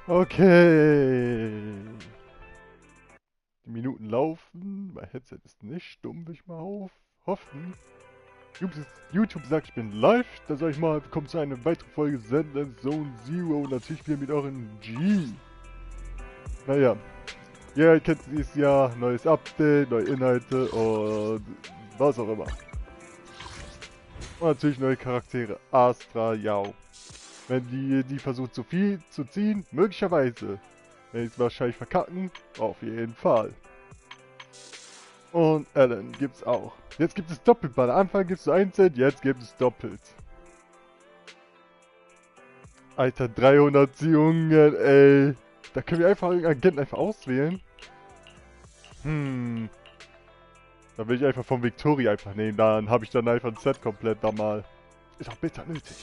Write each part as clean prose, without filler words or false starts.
Okay. Die Minuten laufen. Mein Headset ist nicht stumm, will ich mal hoffen. YouTube sagt, ich bin live. Da sag ich mal, willkommen zu einer weiteren Folge Zenless Zone Zero. Und natürlich wieder mit euren G. Naja. Ja, ihr kennt dieses Jahr. Neues Update, neue Inhalte und was auch immer. Und natürlich neue Charaktere. Astra, ja. Wenn die versucht zu viel zu ziehen, möglicherweise. Wenn ich es wahrscheinlich verkacken, auf jeden Fall. Und Alan gibt's auch. Jetzt gibt es doppelt. Bei der Anfang gibt es nur einzeln, jetzt gibt es doppelt. Alter, 300 Jungen, ey. Da können wir einfach einen Agenten einfach auswählen. Da will ich einfach von Victoria einfach nehmen. Dann habe ich dann einfach ein Set komplett da mal. Ist auch bitter nötig.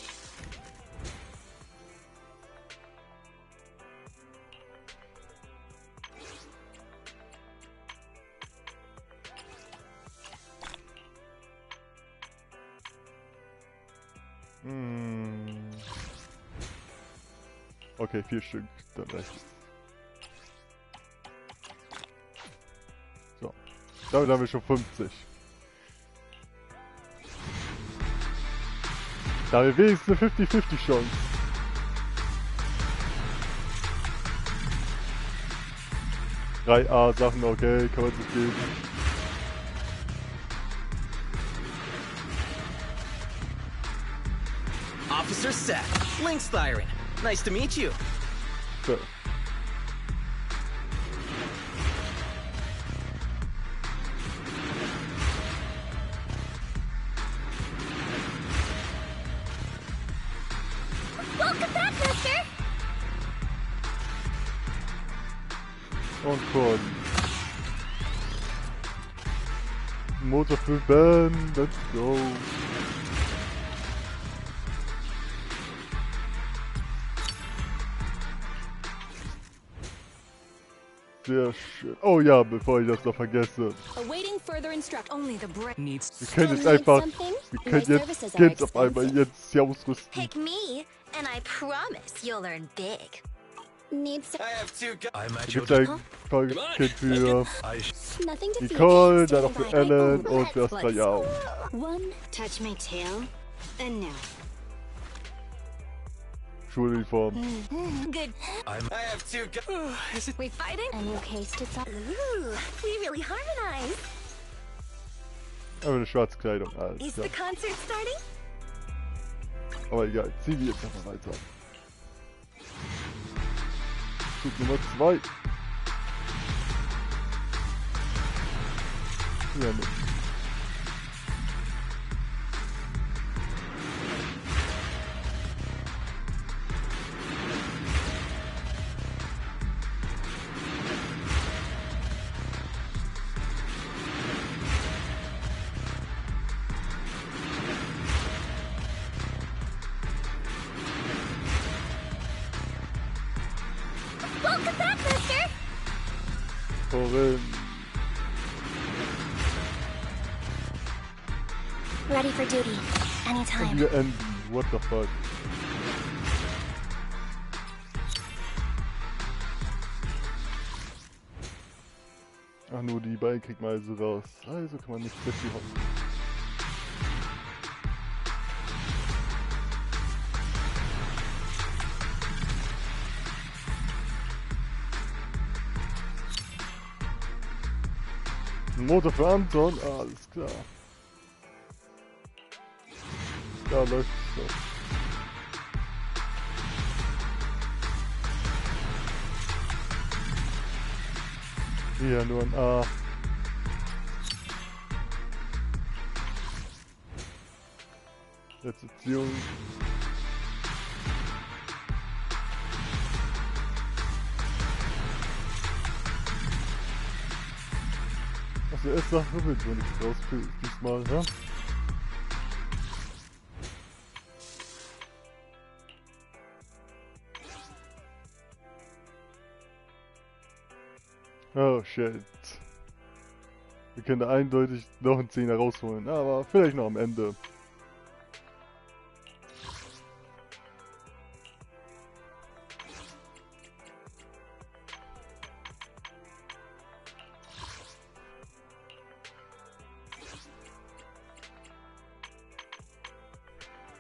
Okay, 4 Stück, dann reicht es. So, damit haben wir schon 50. Da haben wir wenigstens eine 50-50 Chance. Drei A-Sachen, okay, kann man sich geben. Officer Seth, Link's firing. Nice to meet you. So. Welcome back, Mister. Und Korn. Motor für Ben, let's go. Sehr schön. Oh ja, bevor ich das noch vergesse. Awaiting further instruct. Only the brave Needs. Wir können jetzt einfach, wir können jetzt auf einmal jetzt hier ausrüsten. Pick me, and I promise you'll earn big. Needs I have two guys. I might Gibt ein Kind für nothing to Nicole, dann noch für Alan und für Astra, ja. One touch my tail, and now. Schuluniform. Good. I have two guys. Is it? We fighting? A new case to solve. Ooh, we really harmonize. Aber eine schwarze Kleidung, alles Is klar. the concert starting? Aber egal, ziehen wir jetzt nochmal weiter. Zug Nummer 2. Ja, nicht. Welcome back, Mister. Vorin. Ready for duty. Und Anytime. wir enden. What the fuck? Ach, nur die beiden kriegt man also raus. Also kann man nicht sehr viel hoffen. Motor für Anton, alles klar. Da läuft es doch. Hier nur ein A. Rezeption. Also erst Sache wird wohl nichts raus für diesmal, ja? Oh shit. Wir können da eindeutig noch einen 10er rausholen, aber vielleicht noch am Ende.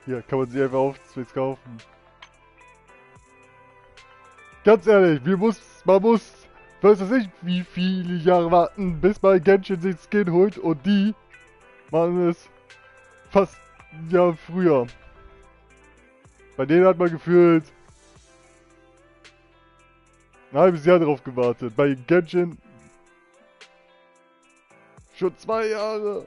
Hier kann man sie einfach auf Switch kaufen. Ganz ehrlich, man muss, weiß ich nicht, wie viele Jahre warten, bis mal Genshin sich Skin holt und die machen es fast ein Jahr früher. Bei denen hat man gefühlt ein halbes Jahr drauf gewartet. Bei Genshin schon 2 Jahre.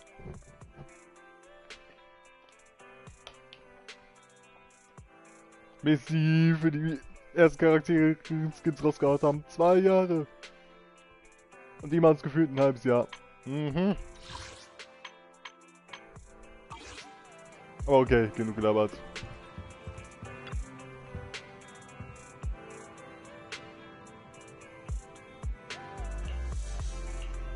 Bis sie für die ersten Charaktere Skins rausgehauen haben. 2 Jahre. Und die machen es gefühlt ein halbes Jahr. Mhm. Aber okay, genug gelabert.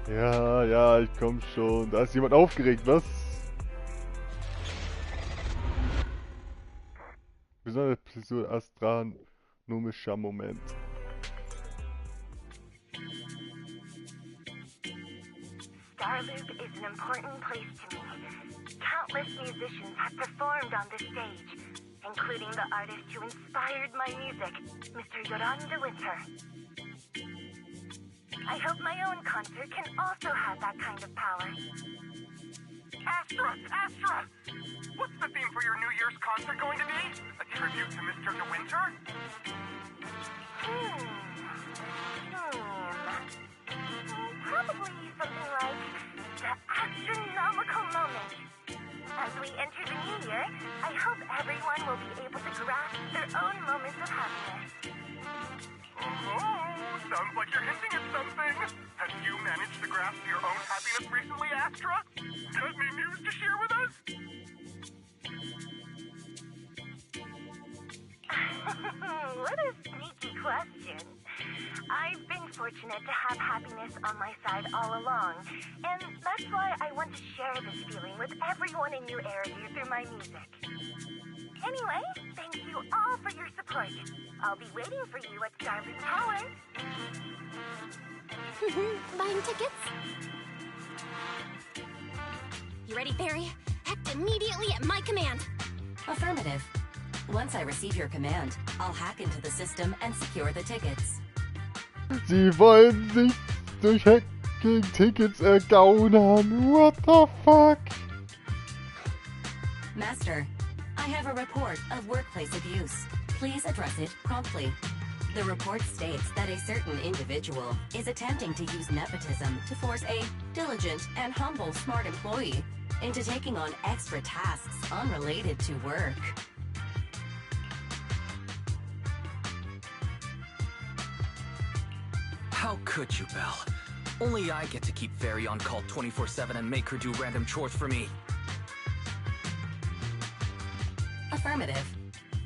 Ja, ich komm schon. Da ist jemand aufgeregt, was? Besonders so Astra nomischer Moment. Starloop is an important place to me. Countless musicians have performed on this stage, including the artist who inspired my music, Mr. Yoran de Winter. I hope my own concert can also have that kind of power. Astra! What's the theme for your New Year's concert going to be? A tribute to Mr. De Winter? Probably something like the astronomical moment. As we enter the new year, I hope everyone will be able to grasp their own moments of happiness. Oh, sounds like you're hinting at something. Have you managed to grasp your own happiness recently, Astra? Got any news to share with us? What a sneaky question. I've been fortunate to have happiness on my side all along, and that's why I want to share this feeling with everyone in New Era through my music. Anyway, thank you all for your support. I'll be waiting for you at Starloop Tower. Buying tickets? You ready, Barry? Act immediately at my command. Affirmative. Once I receive your command, I'll hack into the system and secure the tickets. Sie wollen sich durch Hacking Tickets ergaunern. What the fuck? Master, I have a report of workplace abuse. Please address it promptly. The report states that a certain individual is attempting to use nepotism to force a diligent and humble smart employee into taking on extra tasks unrelated to work. How could you, Belle? Only I get to keep Fairy on call 24/7 and make her do random chores for me. Affirmative.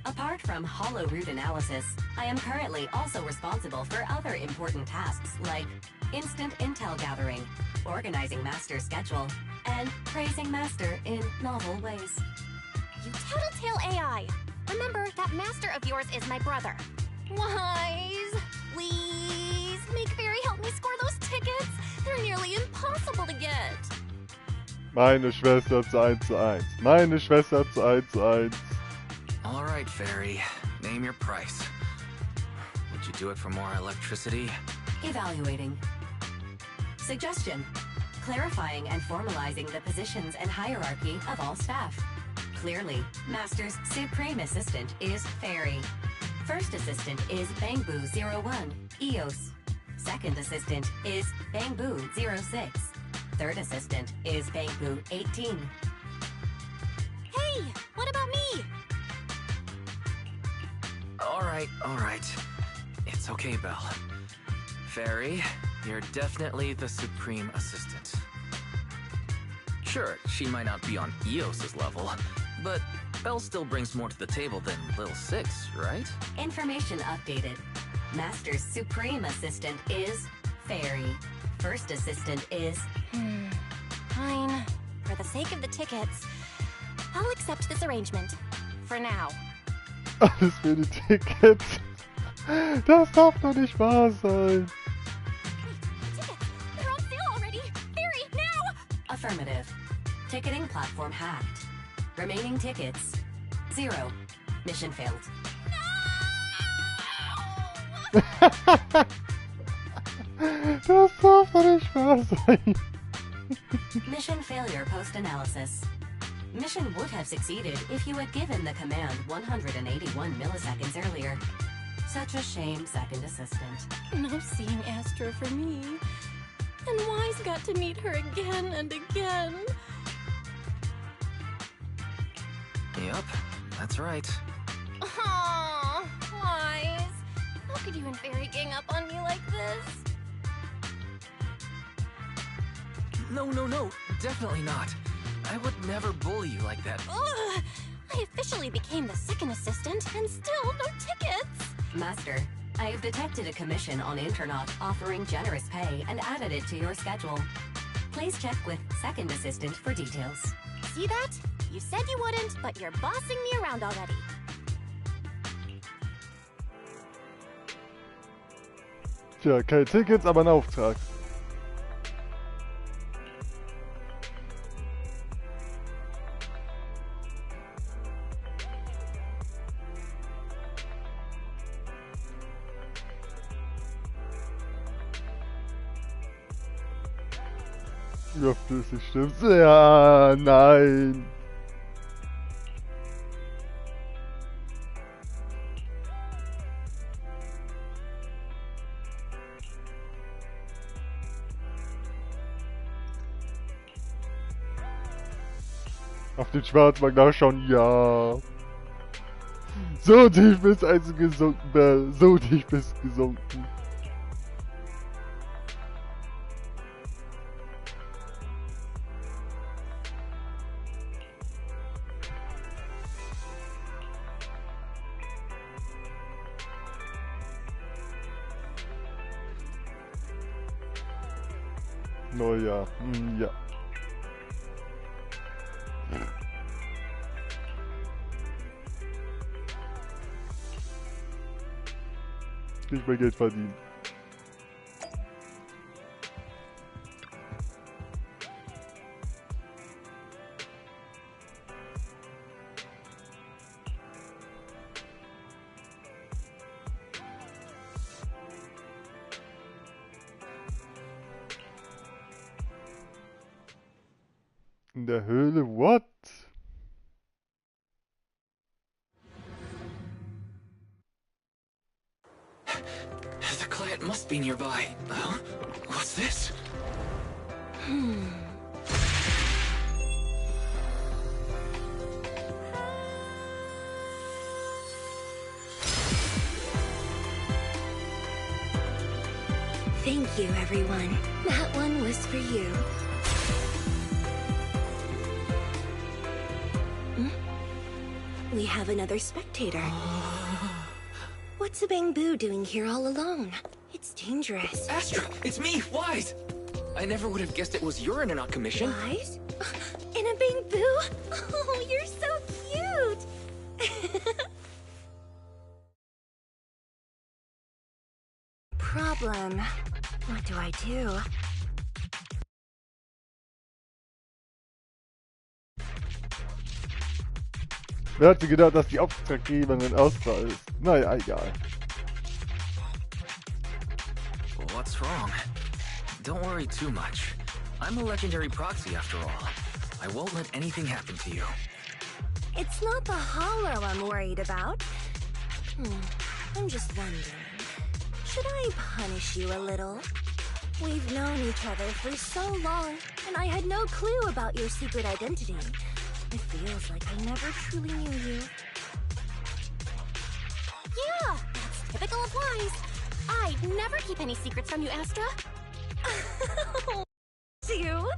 Apart from hollow root analysis, I am currently also responsible for other important tasks like instant intel gathering, organizing Master's schedule, and praising Master in novel ways. You tattletale AI. Remember, that master of yours is my brother. Wise, please, make Barry help me score those tickets. They're nearly impossible to get. Meine Schwester zu 1:1. Meine Schwester zu 1:1. All right, Fairy. Name your price. Would you do it for more electricity? Evaluating. Suggestion. Clarifying and formalizing the positions and hierarchy of all staff. Clearly, Master's Supreme Assistant is Fairy. First Assistant is Bangboo 01, EOS. Second Assistant is Bangboo 06. Third Assistant is Bangboo 18. Hey, what about me? All right. It's okay, Belle. Fairy, you're definitely the Supreme Assistant. Sure, she might not be on EOS's level, but Belle still brings more to the table than Lil 6, right? Information updated. Master's Supreme Assistant is Fairy. First Assistant is... Fine. For the sake of the tickets, I'll accept this arrangement. For now. Alles für die Tickets. Das darf doch nicht wahr sein. Tickets! They're on sale already! Barry, now! Affirmative. Ticketing platform hacked. Remaining tickets, 0. Mission failed. Das darf doch nicht wahr sein. Mission failure post-analysis. Mission would have succeeded if you had given the command 181 milliseconds earlier. Such a shame, Second Assistant. No seeing Astra for me. And Wise got to meet her again and again. Yep, that's right. Aww, Wise. How could you and Fairy gang up on me like this? No, definitely not. I would never bully you like that. Ugh! I officially became the second assistant and still no tickets! Master, I have detected a commission on Internaut offering generous pay and added it to your schedule. Please check with Second Assistant for details. See that? You said you wouldn't, but you're bossing me around already. Tja, keine Tickets, aber ein Auftrag. Überflüssig, stimmt's? Ja, nein. Auf den Schwarzmarkt nachschauen, ja. So tief bist also gesunken, Bell. So tief bist gesunken. Oh ja, ja. Nicht mehr Geld verdienen. In der Höhle, what? The client must be nearby. Huh? What's this? Thank you, everyone. That one was for you. We have another spectator. What's a Bang-Boo doing here all alone? It's dangerous. Astra, it's me, Wise! I never would have guessed it was your Internaut commission. Wise? In a Bang-Boo? Oh, you're so cute! Problem. What do I do? Wer hatte gedacht, dass die Auftraggeberin Astra ist? Naja, egal. What's wrong? Don't worry too much. I'm a legendary proxy after all. I won't let anything happen to you. It's not the hollow I'm worried about. I'm just wondering, should I punish you a little? We've known each other for so long, and I had no clue about your secret identity. It feels like I never truly knew you. Yeah, that's typical of Wise. I'd never keep any secrets from you, Astra. You?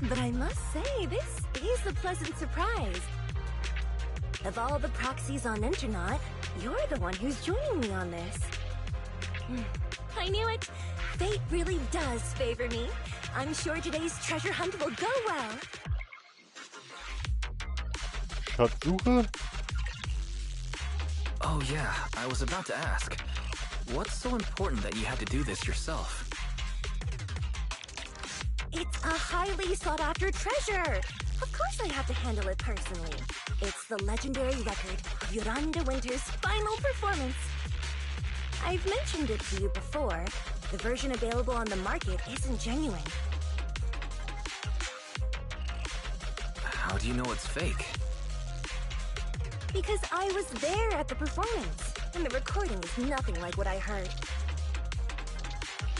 But I must say, this is a pleasant surprise. Of all the proxies on Internaut, you're the one who's joining me on this. I knew it. Fate really does favor me. I'm sure today's treasure hunt will go well. Schatzsuche? Oh yeah, I was about to ask. What's so important that you had to do this yourself? It's a highly sought-after treasure. Of course I have to handle it personally. It's the legendary record of Yolanda Winter's final performance. I've mentioned it to you before. The version available on the market isn't genuine. How do you know it's fake? Because I was there at the performance, and the recording is nothing like what I heard.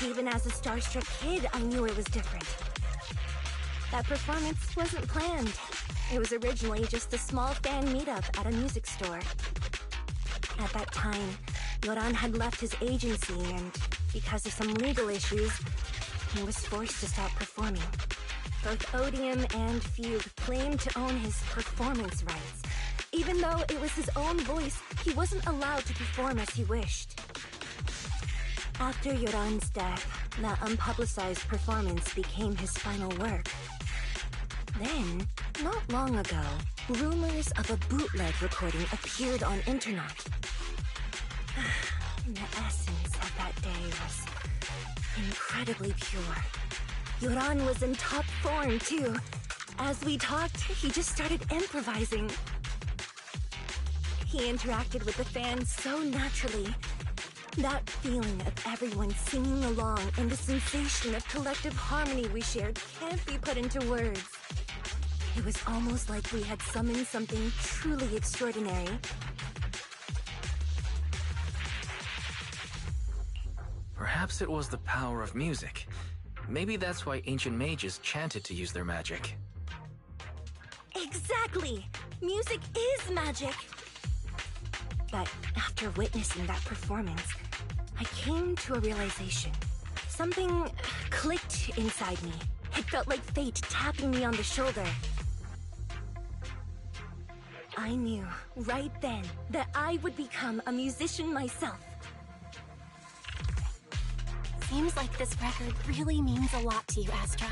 Even as a starstruck kid, I knew it was different. That performance wasn't planned. It was originally just a small fan meetup at a music store. At that time, Yoran had left his agency and, because of some legal issues, he was forced to stop performing. Both Odium and Fugue claimed to own his performance rights. Even though it was his own voice, he wasn't allowed to perform as he wished. After Yoran's death, that unpublicized performance became his final work. Then, not long ago, rumors of a bootleg recording appeared on internet. The essence of that day was incredibly pure. Yoran was in top form, too. As we talked, he just started improvising. He interacted with the fans so naturally. That feeling of everyone singing along and the sensation of collective harmony we shared can't be put into words. It was almost like we had summoned something truly extraordinary. Perhaps it was the power of music. Maybe that's why ancient mages chanted to use their magic. Exactly! Music is magic! But after witnessing that performance, I came to a realization. Something clicked inside me. It felt like fate tapping me on the shoulder. I knew right then that I would become a musician myself. Seems like this record really means a lot to you, Astra.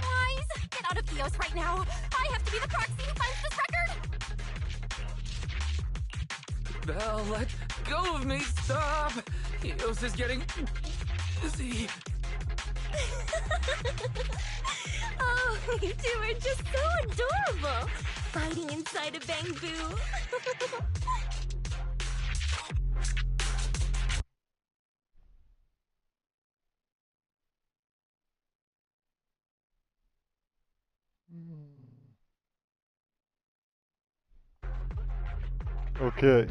Wise, get out of Theos right now! I have to be the proxy who finds this record! Belle, let go of me! Stop! Eos is getting dizzy. Oh, you two are just so adorable! Fighting inside a bamboo. Okay.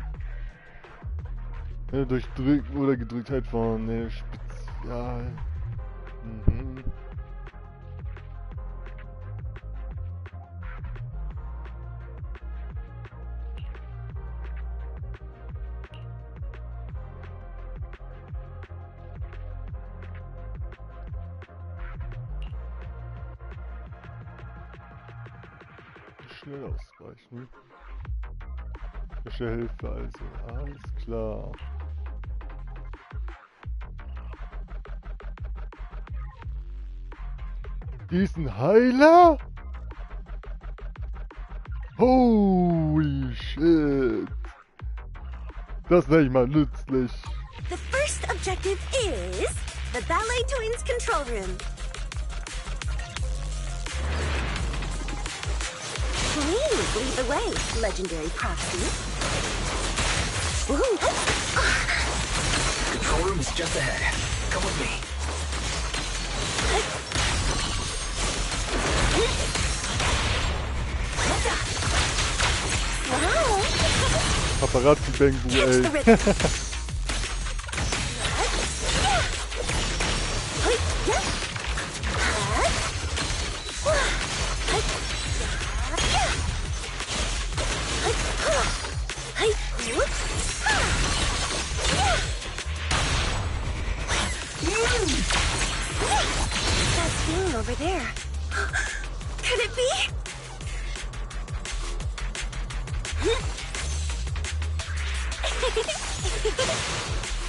Durch Drücken oder Gedrücktheit von Spezial. Mhm. Schnell ausweichen. Hilfe also, alles klar. Diesen Heiler? Holy shit. Das nenne ich mal nützlich. The first objective is the Ballet Twins control room. Please lead the way, legendary proxy. Ooh. Control room is just ahead. Come with me. Wow. Paparazzi Bengu, ey. Over there. Could it be?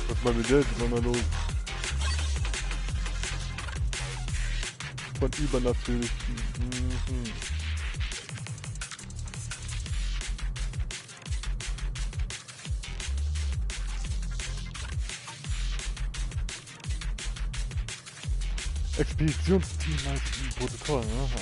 Was war mit der jetzt nochmal los? Von übernatürlichen. Mhm. Expeditionsteam als Protokoll, aha.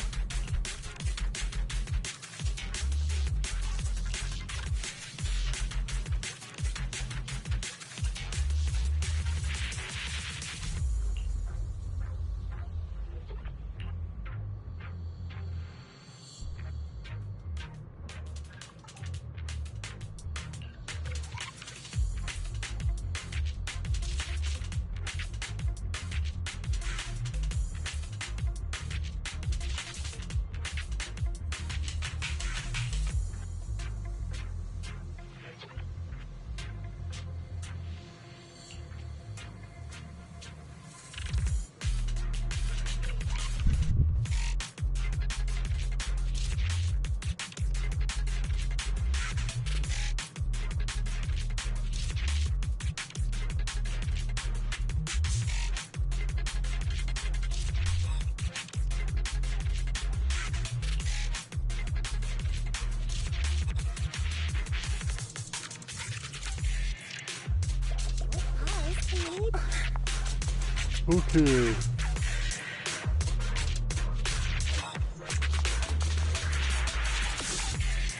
Okay.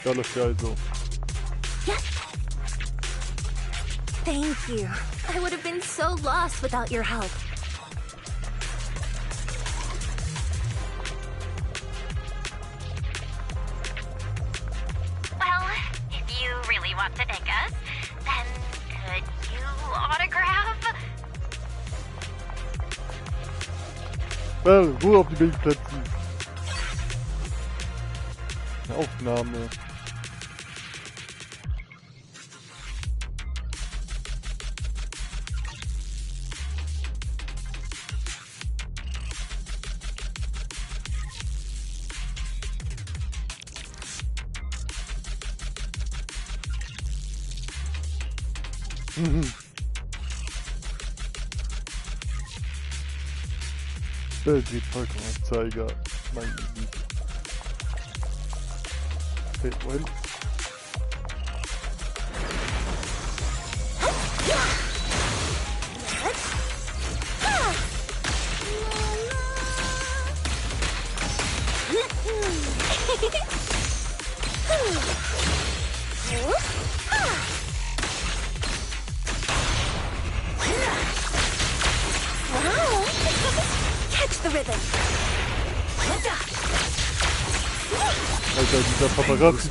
Da läuft ja also. Yes! Thank you. I would have been so lost without your help. Well, if you really want to thank us, then could you autograph? Well, Ruhe auf die Bildplätzen. Eine Aufnahme. Weltbild-Vollkommenanzeiger. Meine Güte. Okay, wohin? Catch the rhythm. Alter, dieser Paparazzi,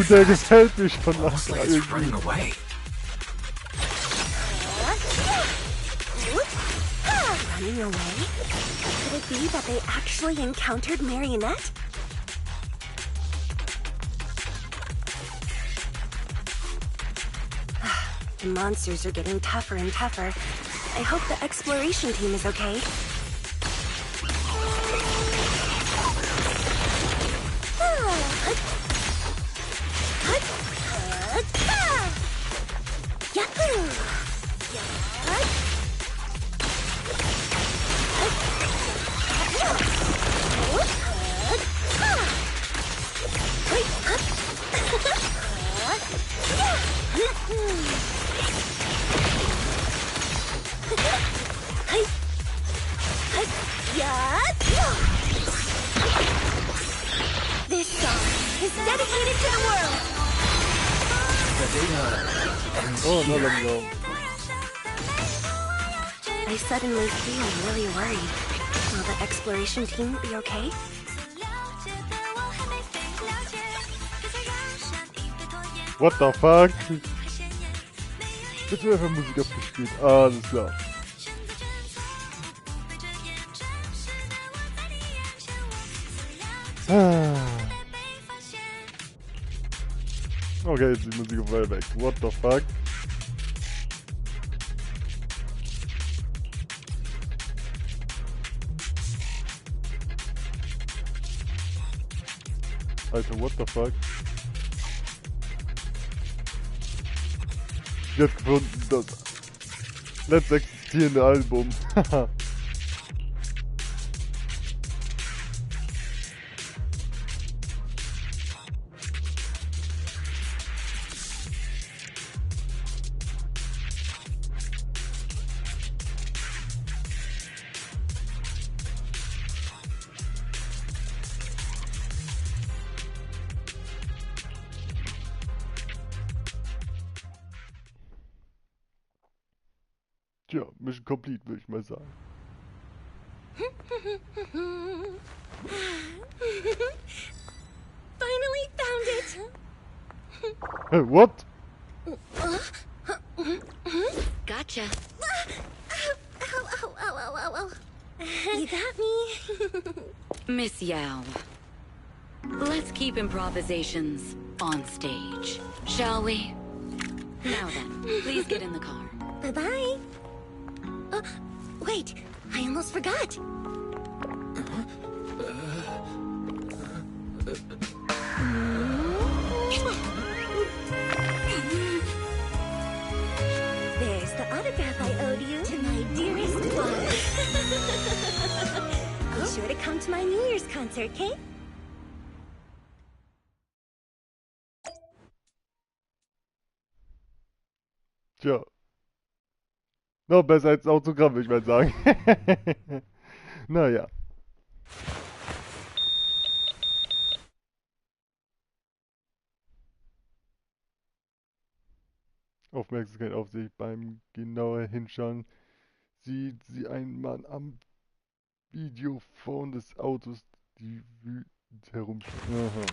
der gefällt mich von Almost like it's running irgendwie. away. Running away? Could it be that they actually encountered Marionette? The monsters are getting tougher and tougher. I hope the exploration team is okay. This song is dedicated to the world. Oh, no, langsam. I suddenly feel really worried. Will the exploration team be okay? What the fuck? Jetzt wird einfach Musik abgespielt. Alles klar. Okay, jetzt ist die Musik auf einmal weg. What the fuck? Alter, what the fuck? Ich hab gefunden, das letzte existierende Album. Tja, Mission complete, würde ich mal sagen. Finally found it! Hey, what? Gotcha. Ow. You got me. Miss Yao. Let's keep improvisations on stage, shall we? Now then, please get in the car. Bye-bye. Wait, I almost forgot. There's the autograph I owed you to my dearest daughter. Be sure to come to my New Year's concert, okay? Tja. Noch besser als Autogramm, würde ich mal sagen. Naja. Aufmerksamkeit auf sich beim genauer Hinschauen sieht sie einen Mann am Videophone des Autos, die wütend herumsteht. Aha.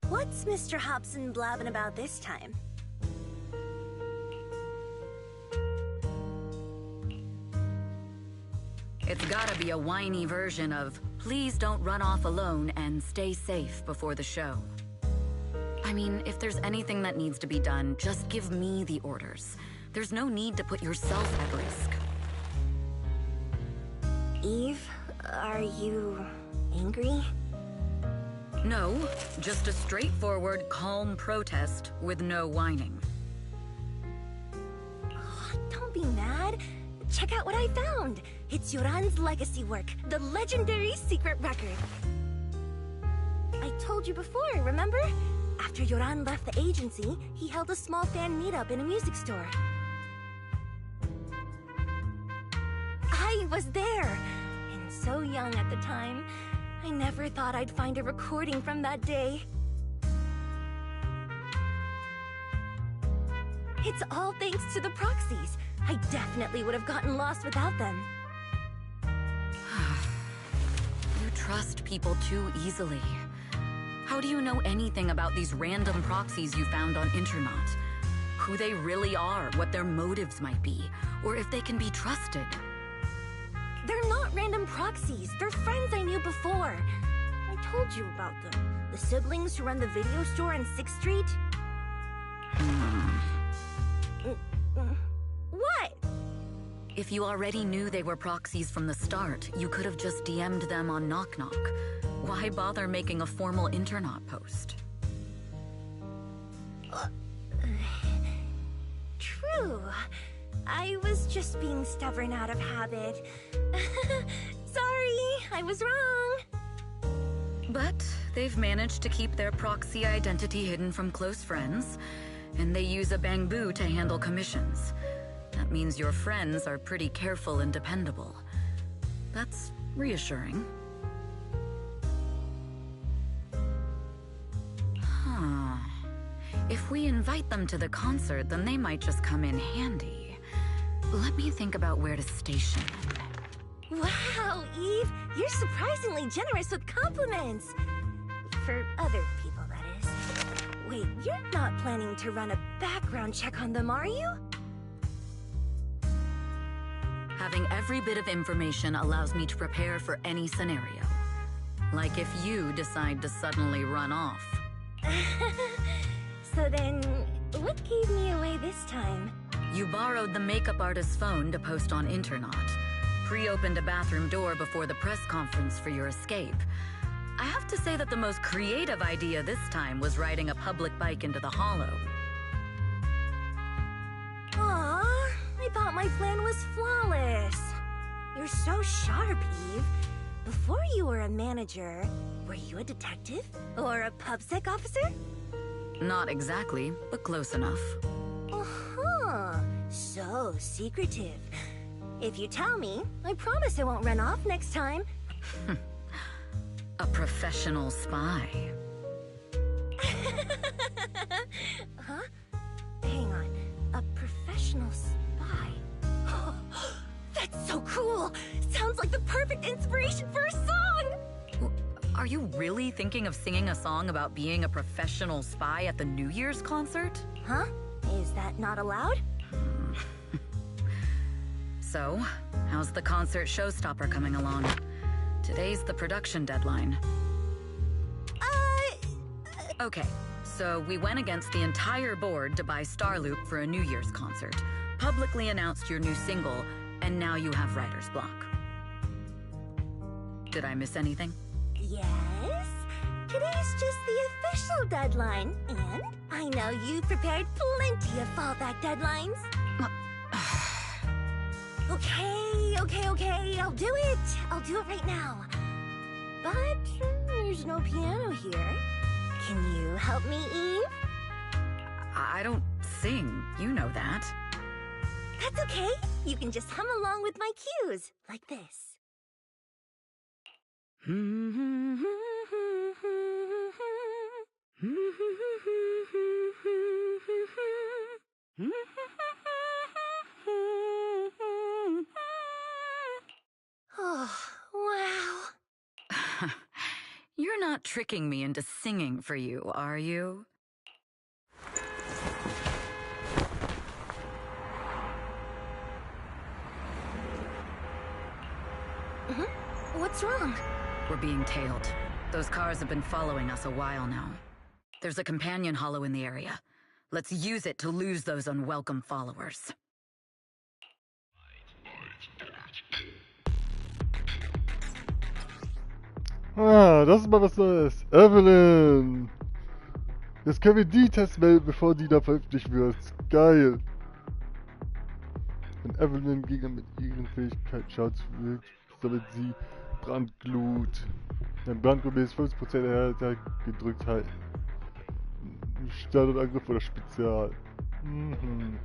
What's Mr. Hobson blabbing about this time? It's gotta be a whiny version of, please don't run off alone and stay safe before the show. I mean, if there's anything that needs to be done, just give me the orders. There's no need to put yourself at risk. Eve, are you angry? No, just a straightforward, calm protest with no whining. Oh, don't be mad. Check out what I found. It's Yoran's legacy work, the legendary secret record. I told you before, remember? After Yoran left the agency, he held a small fan meetup in a music store. I was there, and so young at the time. I never thought I'd find a recording from that day. It's all thanks to the proxies. I definitely would have gotten lost without them. You trust people too easily. How do you know anything about these random proxies you found on Internet? Who they really are, what their motives might be, or if they can be trusted? They're not random proxies. They're friends I knew before. I told you about them. The siblings who run the video store on 6th Street. What? If you already knew they were proxies from the start, you could have just DM'd them on Knock Knock. Why bother making a formal Internet post? True. I was just being stubborn out of habit. Sorry, I was wrong. But they've managed to keep their proxy identity hidden from close friends, and they use a bamboo to handle commissions. That means your friends are pretty careful and dependable. That's reassuring. Huh. If we invite them to the concert, then they might just come in handy. Let me think about where to station them. Wow, Eve, you're surprisingly generous with compliments. For other people, that is. Wait, you're not planning to run a background check on them, are you? Having every bit of information allows me to prepare for any scenario. Like if you decide to suddenly run off. So then, what gave me away this time? You borrowed the makeup artist's phone to post on Internet. Pre-opened a bathroom door before the press conference for your escape. I have to say that the most creative idea this time was riding a public bike into the hollow. Aw, I thought my plan was flawless. You're so sharp, Eve. Before you were a manager, were you a detective? Or a PubSec officer? Not exactly, but close enough. Uh-huh. So secretive. If you tell me, I promise I won't run off next time. A professional spy. Huh? Hang on. A professional spy. That's so cool! Sounds like the perfect inspiration for a song! Are you really thinking of singing a song about being a professional spy at the New Year's concert? Huh? Is that not allowed? So, how's the concert showstopper coming along? Today's the production deadline. Okay, so we went against the entire board to buy Starloop for a New Year's concert, publicly announced your new single, and now you have writer's block. Did I miss anything? Yes. Today's just the official deadline, and I know you've prepared plenty of fallback deadlines. Okay, I'll do it. I'll do it right now. But there's no piano here. Can you help me, Eve? I don't sing. You know that. That's okay. You can just hum along with my cues, like this. Oh, wow. You're not tricking me into singing for you, are you? What's wrong? We're being tailed. Those cars have been following us a while now. There's a companion hollow in the area. Let's use it to lose those unwelcome followers. Ah, das ist mal was Neues. Evelyn! Jetzt können wir die Tests melden, bevor die da veröffentlicht wird. Geil! Wenn Evelyn Gegner mit ihren Fähigkeiten Schaden zufügt, sammelt sie Brandglut. Wenn Brandglut ist 50% Härte gedrückt halten. Standardangriff oder Spezial. Mhm.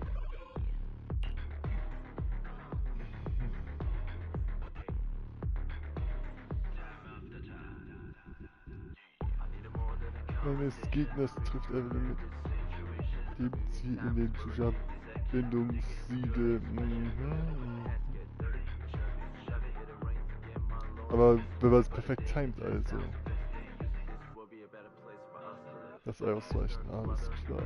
Eines Gegners trifft Evelyn mit dem Ziel in den Zusammenbindungssiede. Aber wenn man es perfekt timet, also. Das ausweichen, alles klar.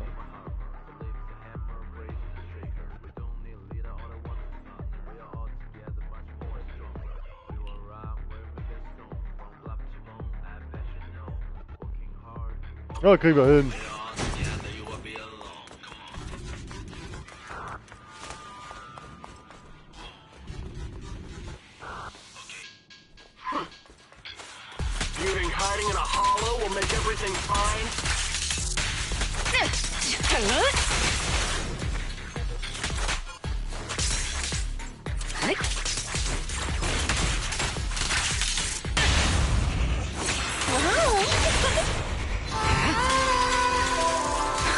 Ja, kriegen wir hin. Do you think hiding in a hollow will make everything fine?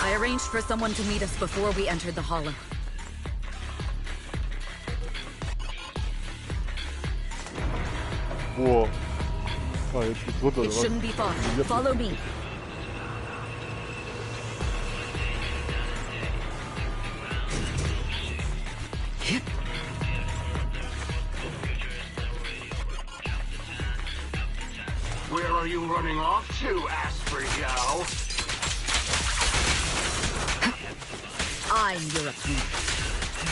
I arranged for someone to meet us before we entered the hollow. Boah. Ah, jetzt geht's runter, It oder was? shouldn't be far. Follow me. Where are you running off to, Asper-yo? I'm your opponent.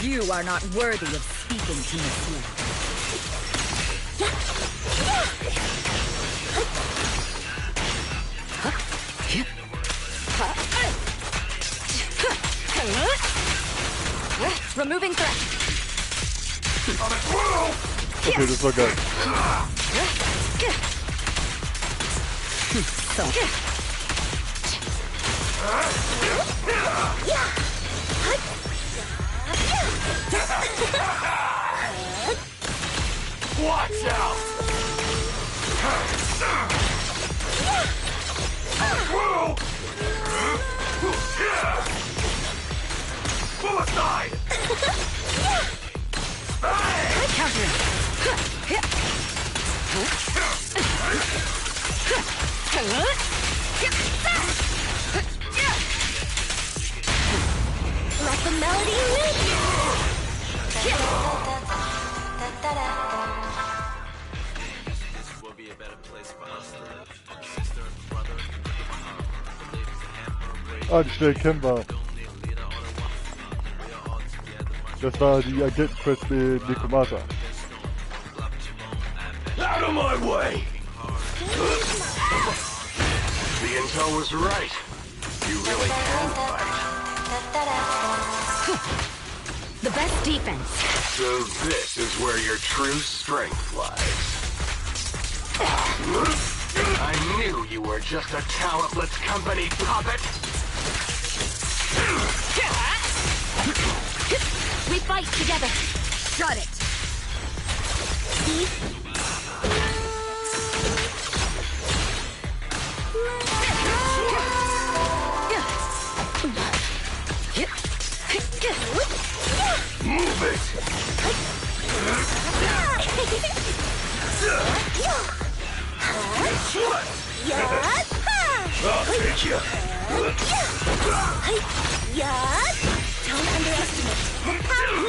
You are not worthy of speaking to me. Removing threat. Okay, das war geil. So. Watch out! Pull aside! Counter. Let the melody live! Ah, die schnell erkennbar. Das war die Agenten-Quest mit Nekomata. Out of my way! The intel was right. You really can fight. The best defense. So this is where your true strength lies. I knew you were just a talentless company puppet. We fight together. Shut it. I'll take you. Don't underestimate the power.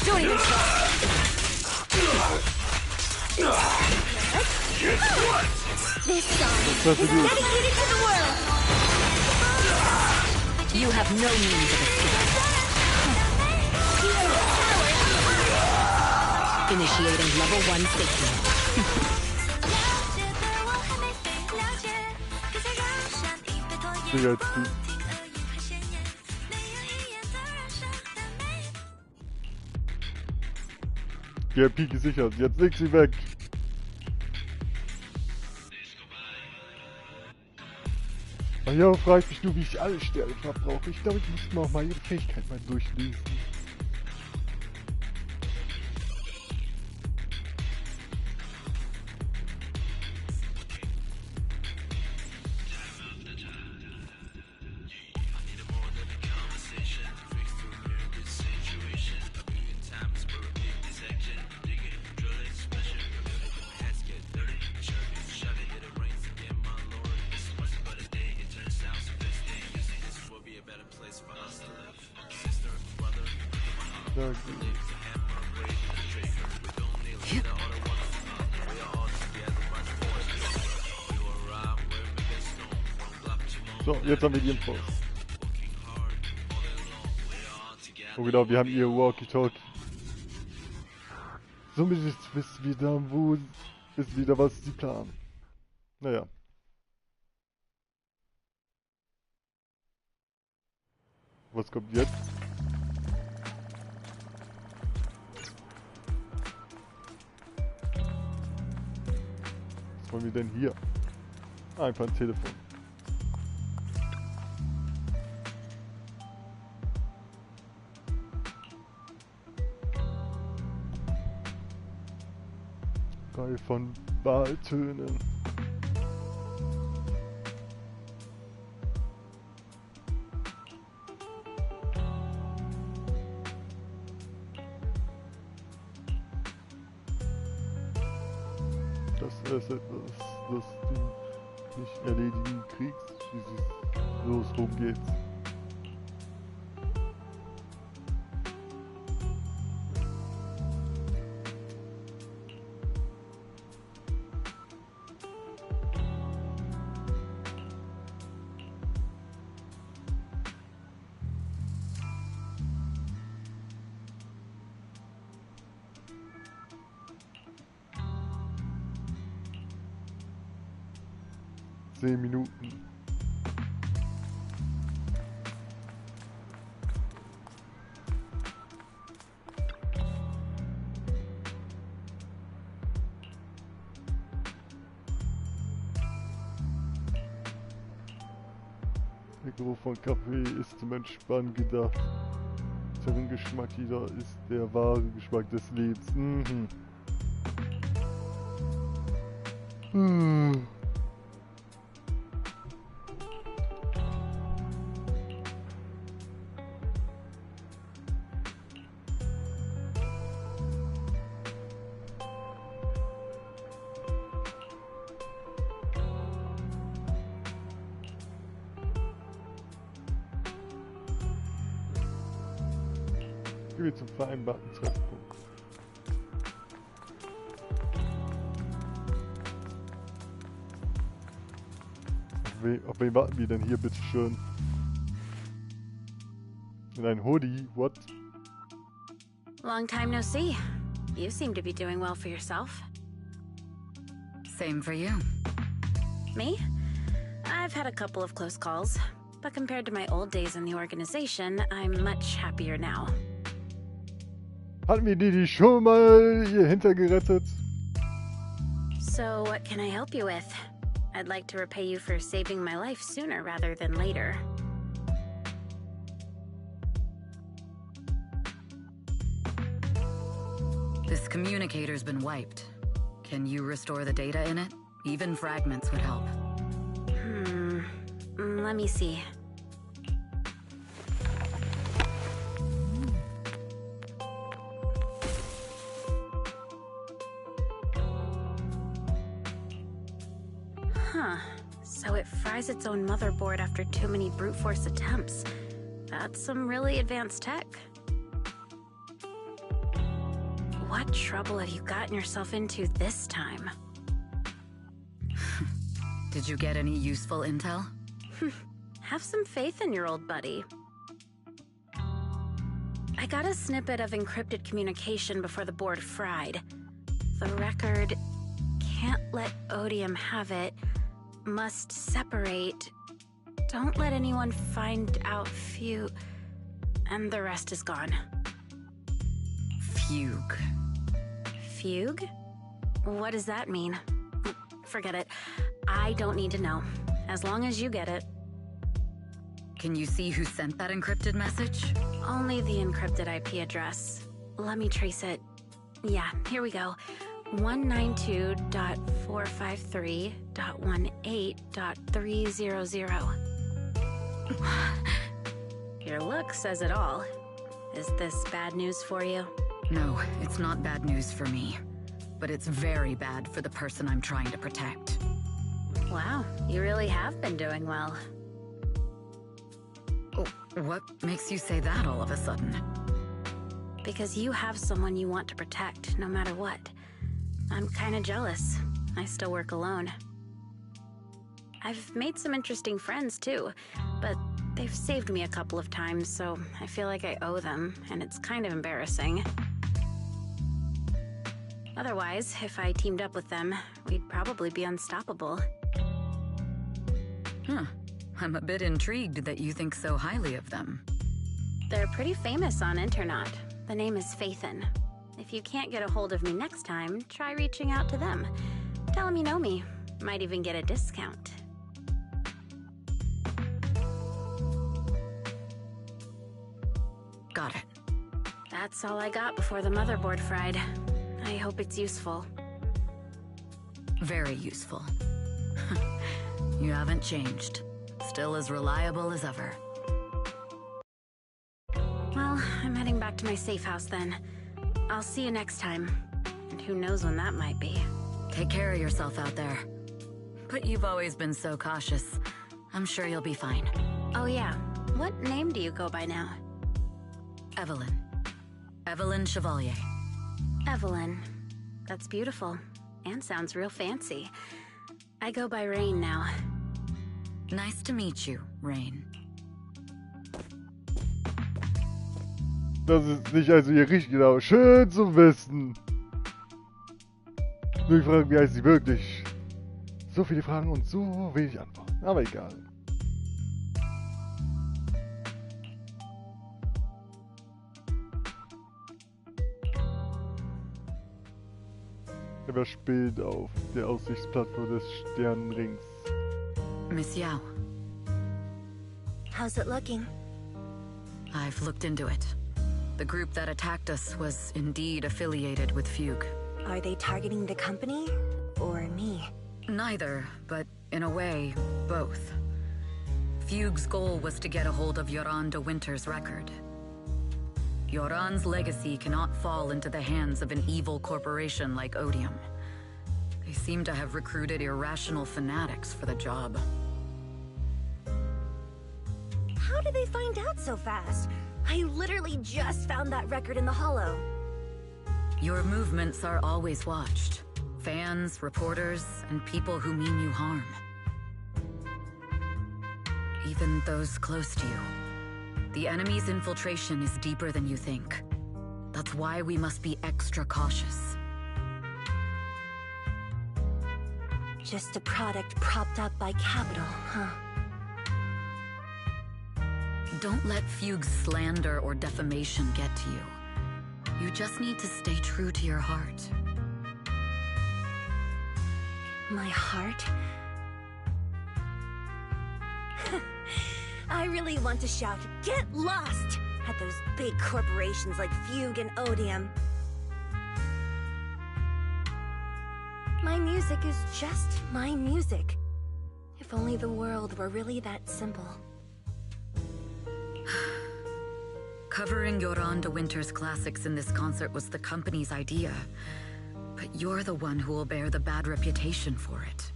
Don't even try. This song is dedicated to the world. You have no means of escape. Initiating level 1 safety. Sicherheitsteam. Der Peak gesichert. Jetzt leg sie weg. Ach ja, fragt mich nur, wie ich alle Sterne verbrauche. Ich glaube, ich muss mir auch mal ihre Fähigkeit mal durchlesen. So, jetzt haben wir die Infos. Oh genau, wir haben ihr Walkie-Talkie. Somit wissen wir wieder, was sie planen. Naja. Was kommt jetzt? Was wollen wir denn hier? Einfach ein Telefon. Reihe von Wahltönen. Das ist etwas, das du nicht erledigen kriegst, worum geht's? Minuten. Der Geruch von Kaffee ist zum Entspannen gedacht. Der Geschmack dieser ist der wahre Geschmack des Lebens. Gehen wir zum vereinbarten Treffpunkt. Auf wen warten wir denn hier, bitteschön? In ein Hoodie? What? Long time no see. You seem to be doing well for yourself. Same for you. Me? I've had a couple of close calls, but compared to my old days in the organization, I'm much happier now. Hatten wir die schon mal hier hintergerettet? So, what can I help you with? I'd like to repay you for saving my life sooner rather than later. This communicator's been wiped. Can you restore the data in it? Even fragments would help. Let me see. Huh. So it fries its own motherboard after too many brute force attempts. That's some really advanced tech. What trouble have you gotten yourself into this time? Did you get any useful intel? Have some faith in your old buddy. I got a snippet of encrypted communication before the board fried. The record can't let Odium have it. Must separate. Don't let anyone find out Fugue. And the rest is gone. Fugue. Fugue? What does that mean? Forget it. I don't need to know. As long as you get it. Can you see who sent that encrypted message? Only the encrypted IP address. Let me trace it. Yeah, here we go. 192.453.18.300. Your look says it all. Is this bad news for you? No, it's not bad news for me. But it's very bad for the person I'm trying to protect. Wow, you really have been doing well. Oh, what makes you say that all of a sudden? Because you have someone you want to protect, no matter what. I'm kinda jealous. I still work alone. I've made some interesting friends, too, but they've saved me a couple of times, so I feel like I owe them, and it's kind of embarrassing. Otherwise, if I teamed up with them, we'd probably be unstoppable. Huh. I'm a bit intrigued that you think so highly of them. They're pretty famous on Internaut. The name is Faithin. If you can't get a hold of me next time, try reaching out to them. Tell them you know me. Might even get a discount. Got it. That's all I got before the motherboard fried. I hope it's useful. Very useful. You haven't changed. Still as reliable as ever. Well, I'm heading back to my safe house then. I'll see you next time. And who knows when that might be. Take care of yourself out there. But you've always been so cautious. I'm sure you'll be fine. Oh yeah, what name do you go by now? Evelyn. Evelyn Chevalier. Evelyn. That's beautiful. And sounds real fancy. I go by Rain now. Nice to meet you, Rain. Das ist nicht also hier richtig genau. Schön zu wissen. Nur die Frage, wie heißt sie wirklich? So viele Fragen und so wenig Antworten. Aber egal. Er überspielt auf der Aussichtsplattform des Sternenrings. Miss Yao. How's it looking? I've looked into it. The group that attacked us was indeed affiliated with Fugue. Are they targeting the company or me? Neither, but in a way, both. Fugue's goal was to get a hold of Yoran de Winter's record. Yoran's legacy cannot fall into the hands of an evil corporation like Odium. They seem to have recruited irrational fanatics for the job. How did they find out so fast? I literally just found that record in the hollow. Your movements are always watched. Fans, reporters, and people who mean you harm. Even those close to you. The enemy's infiltration is deeper than you think. That's why we must be extra cautious. Just a product propped up by capital, huh? Don't let Fugue's slander or defamation get to you. You just need to stay true to your heart. My heart? I really want to shout, "Get lost!" at those big corporations like Fugue and Odium. My music is just my music. If only the world were really that simple. Covering Yoran de Winter's classics in this concert was the company's idea. But you're the one who will bear the bad reputation for it.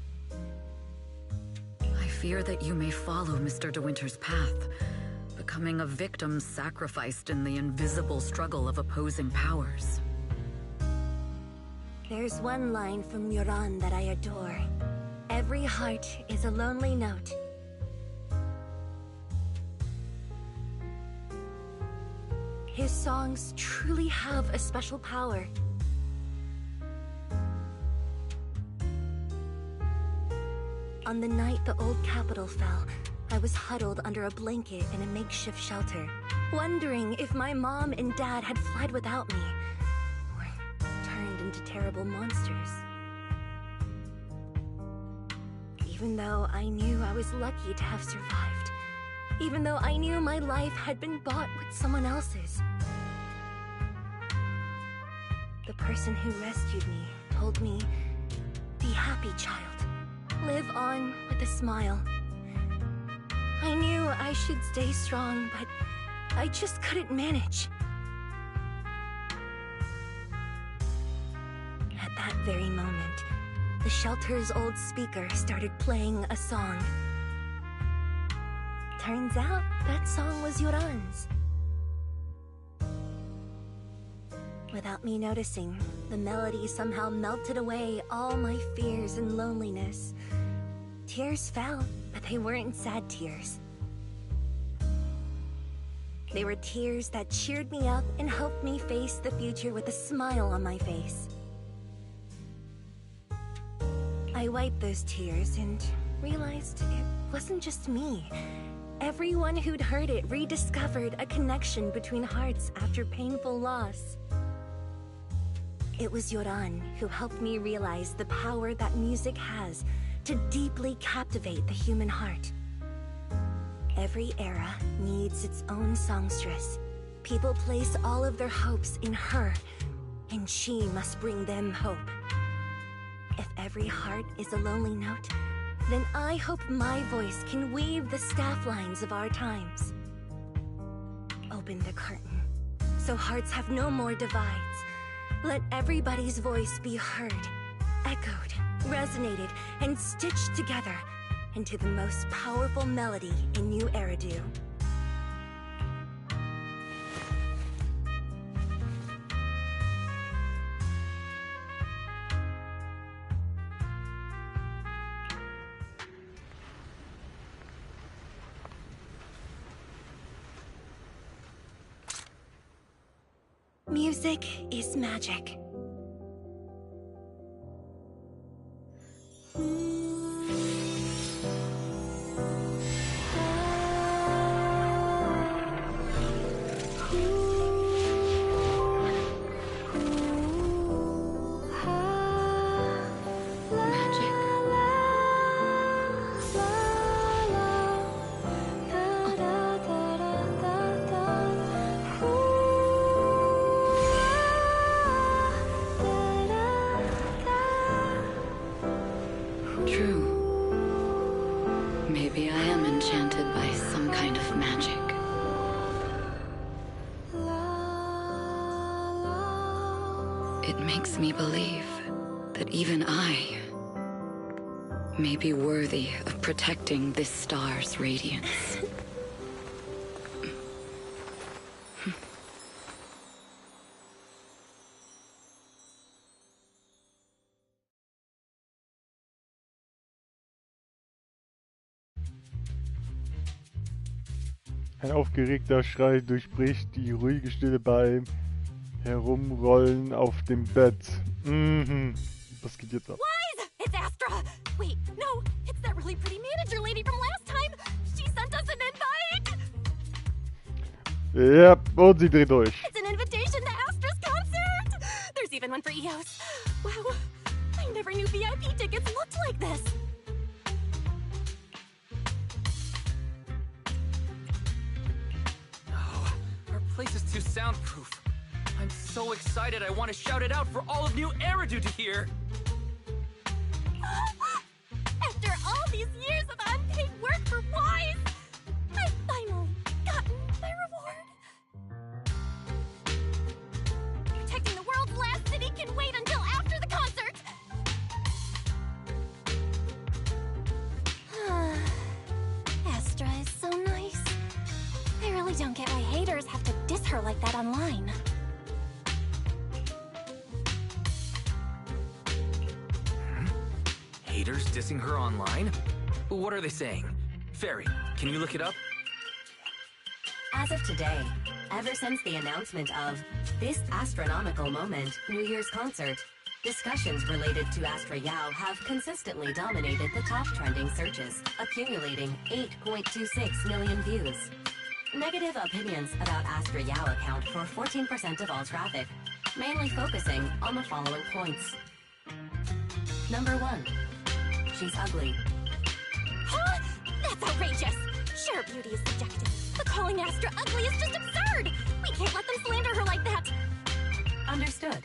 fear that you may follow Mr. De Winter's path, becoming a victim sacrificed in the invisible struggle of opposing powers. There's one line from Yoran that I adore. Every heart is a lonely note. His songs truly have a special power. On the night the old capital fell, I was huddled under a blanket in a makeshift shelter, wondering if my mom and dad had fled without me, or turned into terrible monsters. Even though I knew I was lucky to have survived, even though I knew my life had been bought with someone else's. The person who rescued me told me, "Be happy, child. Live on with a smile." I knew I should stay strong, but I just couldn't manage. At that very moment, the shelter's old speaker started playing a song. Turns out, that song was Yoran's. Without me noticing, the melody somehow melted away all my fears and loneliness. Tears fell, but they weren't sad tears. They were tears that cheered me up and helped me face the future with a smile on my face. I wiped those tears and realized it wasn't just me. Everyone who'd heard it rediscovered a connection between hearts after painful loss. It was Yoran who helped me realize the power that music has to deeply captivate the human heart. Every era needs its own songstress. People place all of their hopes in her, and she must bring them hope. If every heart is a lonely note, then I hope my voice can weave the staff lines of our times. Open the curtain, so hearts have no more divides. Let everybody's voice be heard, echoed, resonated, and stitched together into the most powerful melody in New Eridu. Music is magic. Maybe I am enchanted by some kind of magic. It makes me believe that even I may be worthy of protecting this star's radiance. Ein aufgeregter Schrei durchbricht die ruhige Stille beim Herumrollen auf dem Bett. Was geht jetzt ab? Wise! It's Astra! Wait, no, it's that really pretty manager lady from last time! She sent us an invite! Ja, und sie dreht durch. It's an invitation to Astra's concert! There's even one for EOS. Wow, I never knew VIP tickets looked like this! Place is too soundproof. I'm so excited I want to shout it out for all of New Eridu to hear. After all these years of unpaid work for Wise, I've finally gotten my reward. Protecting the world's last city can wait until after the concert. her like that online. Haters dissing her online? What are they saying? Fairy, can you look it up? As of today, ever since the announcement of this astronomical moment New Year's concert, discussions related to Astra Yao have consistently dominated the top trending searches, accumulating 8.26 million views. Negative opinions about Astra Yao account for 14% of all traffic, mainly focusing on the following points. Number 1. She's ugly. Huh? That's outrageous! Sure, beauty is subjective, but calling Astra ugly is just absurd! We can't let them slander her like that! Understood.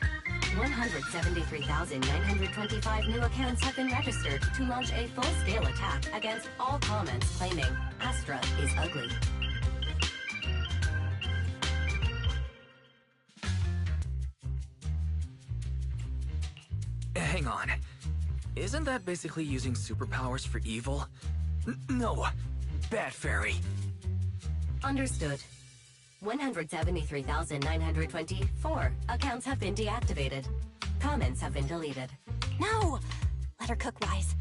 173,925 new accounts have been registered to launch a full-scale attack against all comments claiming Astra is ugly. Hang on. Isn't that basically using superpowers for evil? No. Bad Fairy. Understood. 173,924 accounts have been deactivated. Comments have been deleted. No! Let her cook, Wise.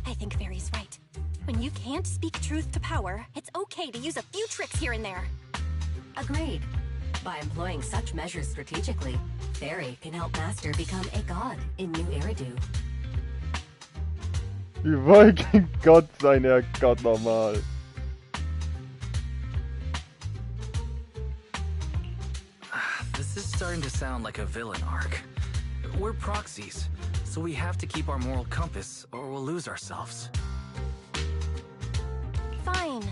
I think Fairy's right. When you can't speak truth to power, it's okay to use a few tricks here and there. Agreed. By employing such measures strategically, Fairy can help Master become a god in New Eridu. Wie Viking Gott sein, Herrgott, nochmal. This is starting to sound like a villain arc. We're proxies, so we have to keep our moral compass or we'll lose ourselves. Fine.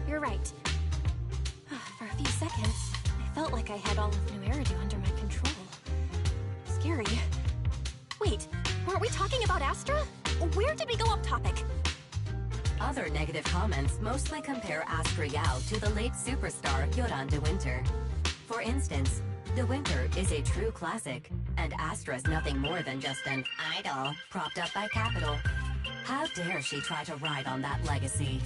You're right. For a few seconds, I felt like I had all of New Eridu under my control. Scary. Wait, weren't we talking about Astra? Where did we go off topic? Other negative comments mostly compare Astra Yao to the late superstar Yoran de Winter. For instance, De Winter is a true classic, and Astra's nothing more than just an idol propped up by capital. How dare she try to ride on that legacy?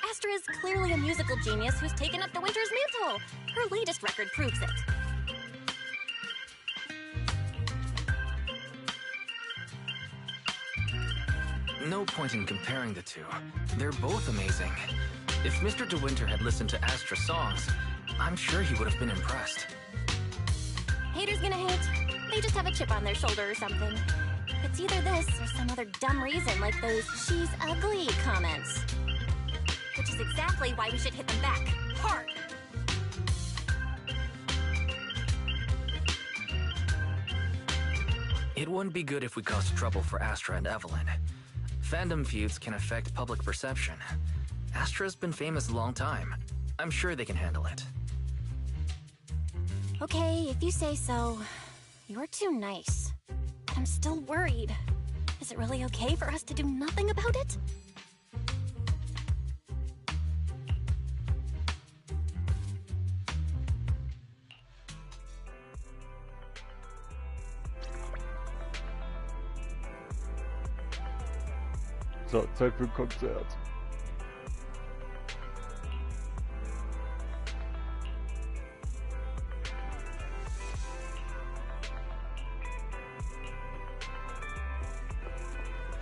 Astra is clearly a musical genius who's taken up De Winter's mantle. Her latest record proves it. No point in comparing the two. They're both amazing. If Mr. De Winter had listened to Astra songs, I'm sure he would have been impressed. Haters gonna hate. They just have a chip on their shoulder or something. It's either this or some other dumb reason like those "she's ugly" comments. Which is exactly why we should hit them back. Hard! It wouldn't be good if we caused trouble for Astra and Evelyn. Fandom feuds can affect public perception. Astra's been famous a long time. I'm sure they can handle it. Okay, if you say so. You're too nice. But I'm still worried. Is it really okay for us to do nothing about it? So, Zeit für ein Konzert.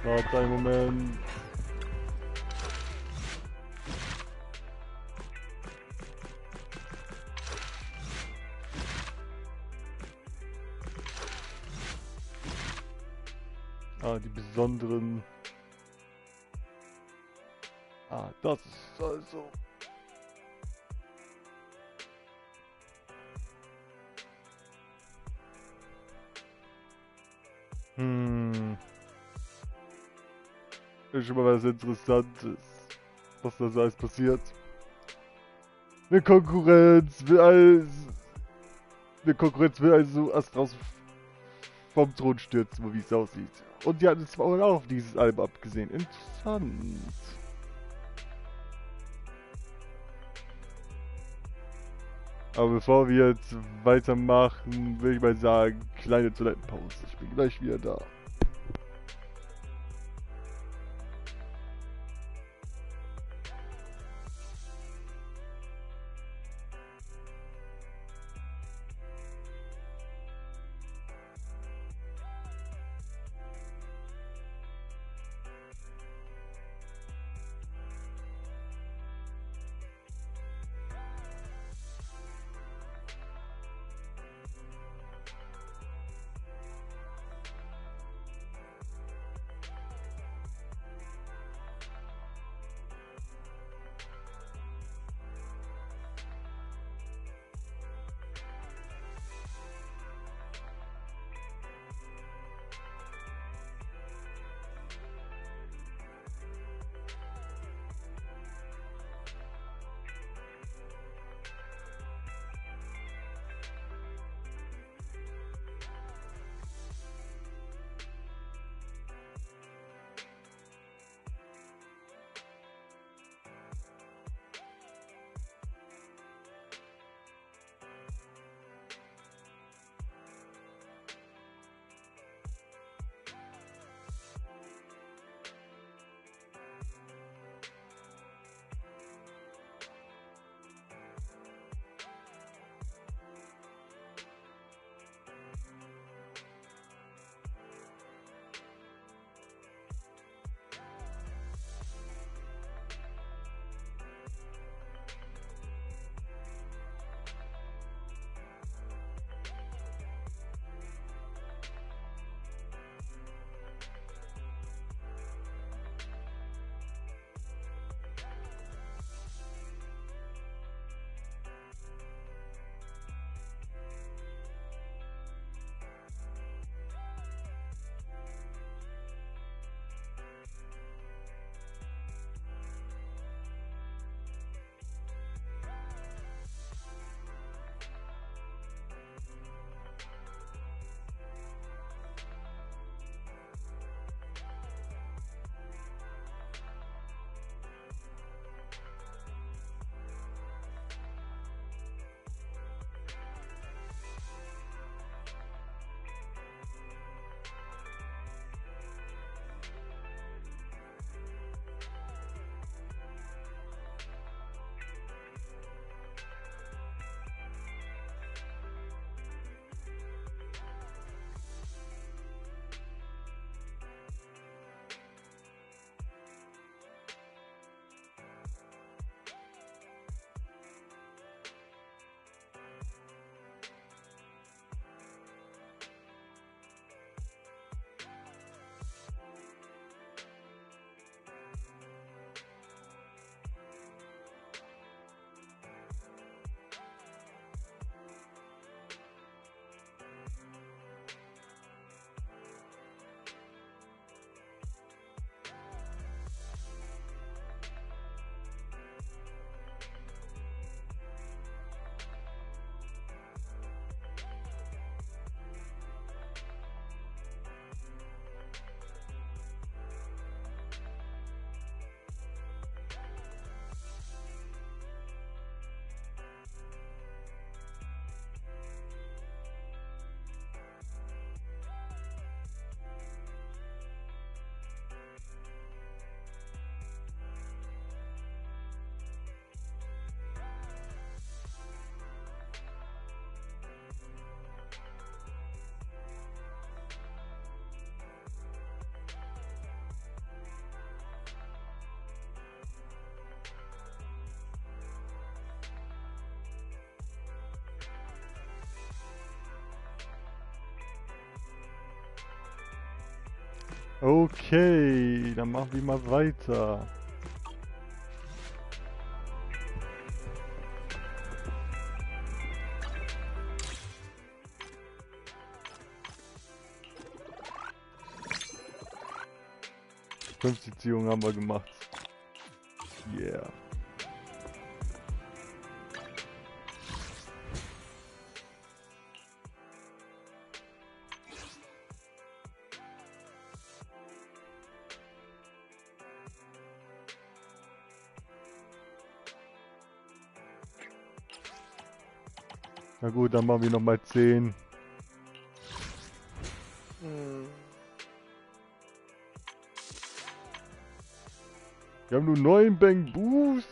Warte einen Moment. Die besonderen... das ist also... Ist schon mal was Interessantes, was da so alles passiert. Eine Konkurrenz will also Astra vom Thron stürzen, wie es aussieht. Und die hatten es auch auf dieses Album abgesehen. Interessant. Aber bevor wir jetzt weitermachen, will ich mal sagen, kleine Toilettenpause. Ich bin gleich wieder da. Okay, dann machen wir mal weiter. Die Ziehung haben wir gemacht. Yeah. Na gut, dann machen wir nochmal 10. Wir haben nur 9 Bang-Boos.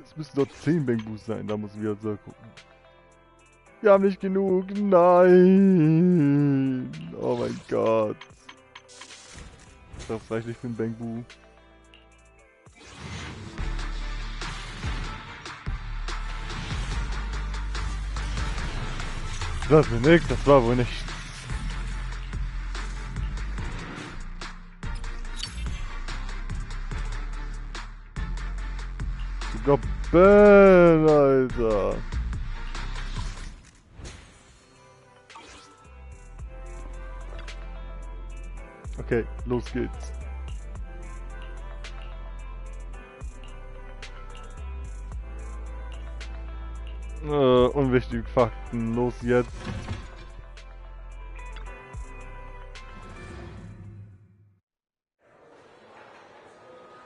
Es müssen doch 10 Bang-Boos sein, da muss ich wieder so gucken. Wir haben nicht genug. Nein. Oh mein Gott. Das reicht nicht für ein Bang-Boo. Das war nix, das war wohl nicht. Sogar Ben, Alter. Okay, los geht's. Unwichtige Fakten, los jetzt.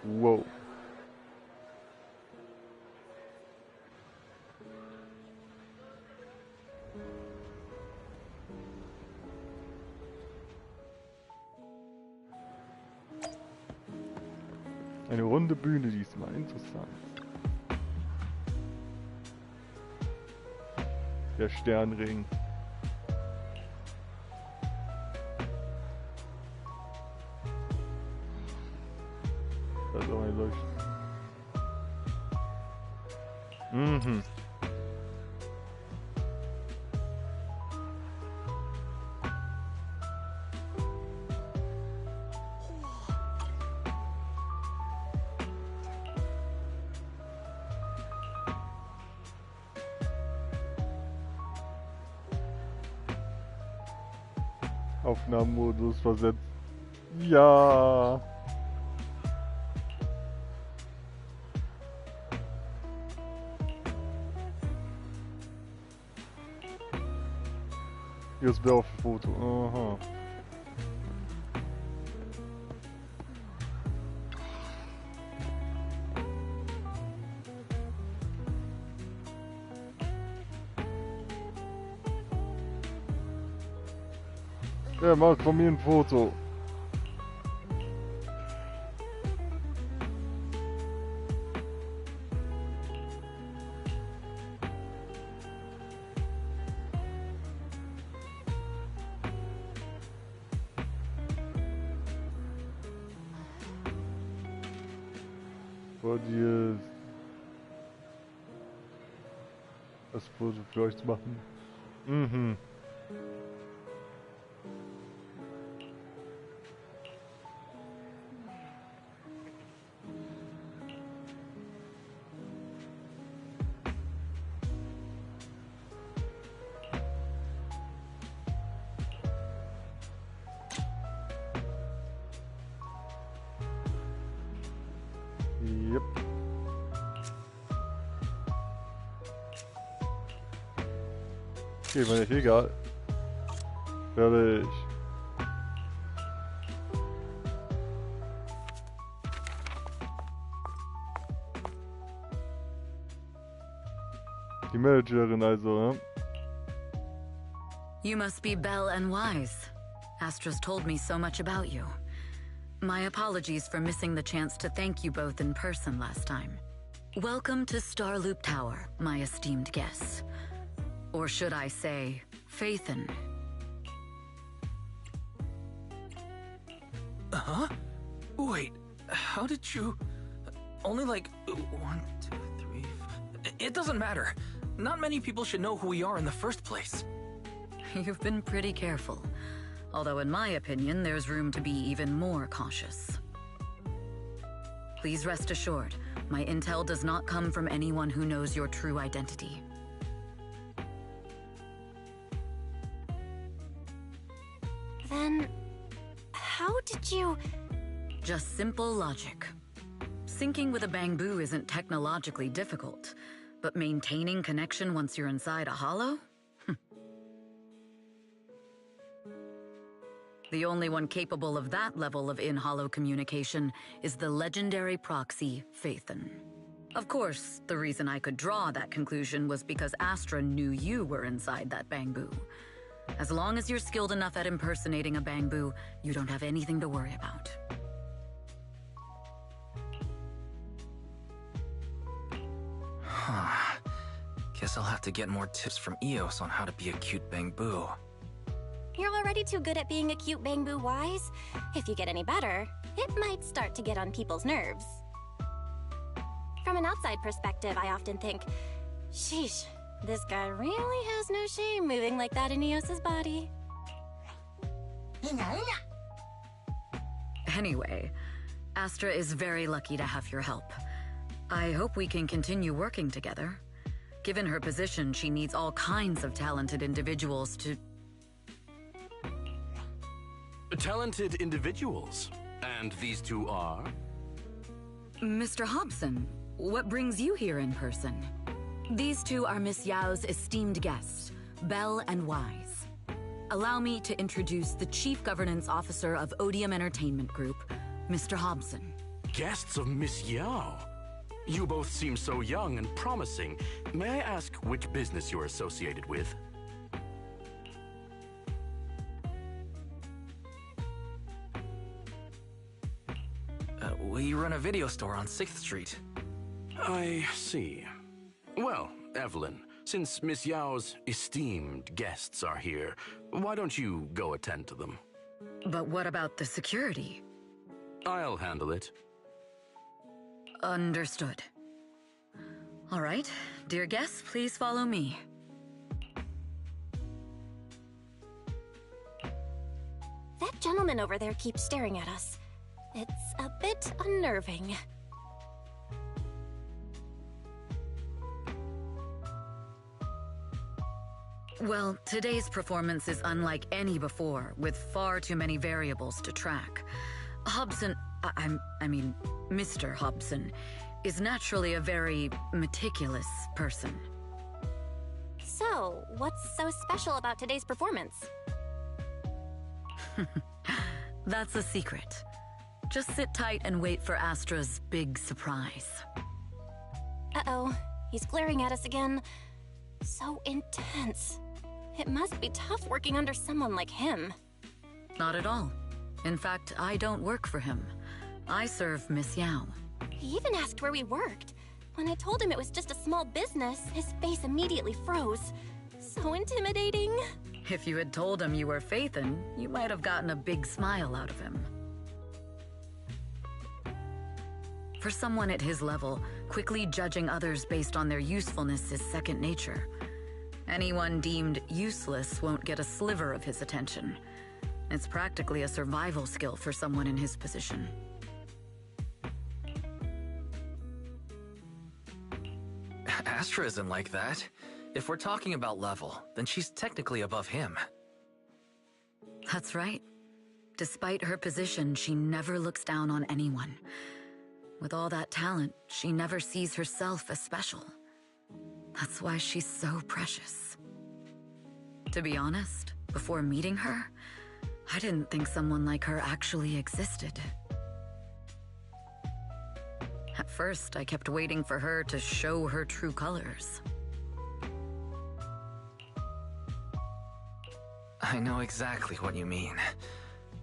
Wow. Eine runde Bühne diesmal, interessant. Der Sternring. Da ist auch ein Leuchten. Mhm. Aufnahmemodus versetzt. Ja. Jetzt wäre auf Foto. Aha. Er macht von mir ein Foto. Vor dir das Foto für euch zu machen. Mhm. Yep. Okay, mir nicht egal. Fertig. Die Managerin also, ne? You must be Belle and Wise. Astra's told me so much about you. My apologies for missing the chance to thank you both in person last time. Welcome to Starloop Tower, my esteemed guests. Or should I say, Faithin. Huh? Wait, how did you... Only like 1, 2, 3... It doesn't matter. Not many people should know who we are in the first place. You've been pretty careful. Although in my opinion, there's room to be even more cautious. Please rest assured, my intel does not come from anyone who knows your true identity. Then, how did you... Just simple logic. Syncing with a bamboo isn't technologically difficult, but maintaining connection once you're inside a hollow? The only one capable of that level of in-hollow communication is the legendary proxy, Phaethon. Of course, the reason I could draw that conclusion was because Astra knew you were inside that bamboo. As long as you're skilled enough at impersonating a bamboo, you don't have anything to worry about. Huh. Guess I'll have to get more tips from Eos on how to be a cute bamboo. You're already too good at being a cute bamboo, Wise. If you get any better, it might start to get on people's nerves. From an outside perspective, I often think, sheesh, this guy really has no shame moving like that in Eos's body. Anyway, Astra is very lucky to have your help. I hope we can continue working together. Given her position, she needs all kinds of talented individuals to... Talented individuals? And these two are? Mr. Hobson, what brings you here in person? These two are Miss Yao's esteemed guests, Belle and Wise. Allow me to introduce the Chief Governance Officer of Odium Entertainment Group, Mr. Hobson. Guests of Miss Yao? You both seem so young and promising. May I ask which business you're associated with? We run a video store on 6th Street. I see. Well, Evelyn, since Miss Yao's esteemed guests are here, why don't you go attend to them? But what about the security? I'll handle it. Understood. All right, dear guests, please follow me. That gentleman over there keeps staring at us. It's a bit unnerving. Well, today's performance is unlike any before, with far too many variables to track. Hobson, I mean, Mr. Hobson, is naturally a very meticulous person. So, what's so special about today's performance? That's a secret. Just sit tight and wait for Astra's big surprise. Uh-oh, he's glaring at us again. So intense. It must be tough working under someone like him. Not at all. In fact, I don't work for him. I serve Miss Yao. He even asked where we worked. When I told him it was just a small business, his face immediately froze. So intimidating. If you had told him you were Phaethon, you might have gotten a big smile out of him. For someone at his level, quickly judging others based on their usefulness is second nature. Anyone deemed useless won't get a sliver of his attention. It's practically a survival skill for someone in his position. Astra isn't like that. If we're talking about level, then she's technically above him. That's right. Despite her position, she never looks down on anyone. With all that talent, she never sees herself as special. That's why she's so precious. To be honest, before meeting her, I didn't think someone like her actually existed. At first, I kept waiting for her to show her true colors. I know exactly what you mean.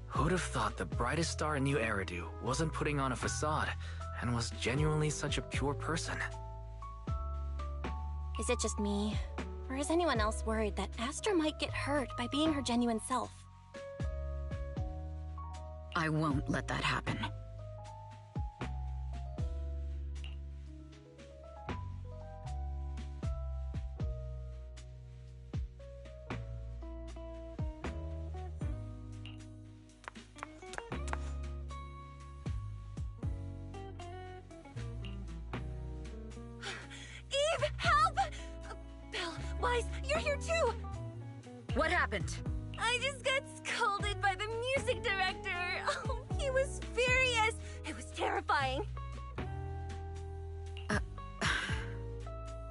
Who'd have thought the brightest star in New Eridu wasn't putting on a facade and was genuinely such a pure person? Is it just me? Or is anyone else worried that Astra might get hurt by being her genuine self? I won't let that happen. What happened? I just got scolded by the music director. Oh, he was furious. It was terrifying.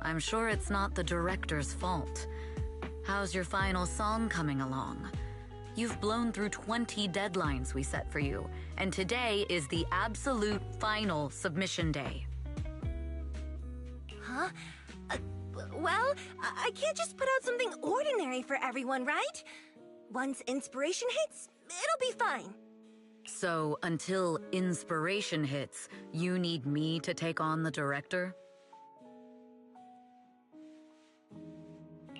I'm sure it's not the director's fault. How's your final song coming along? You've blown through 20 deadlines we set for you, and today is the absolute final submission day. Huh? Well, I can't just put out something ordinary for everyone, right? Once inspiration hits, it'll be fine. So, until inspiration hits, you need me to take on the director?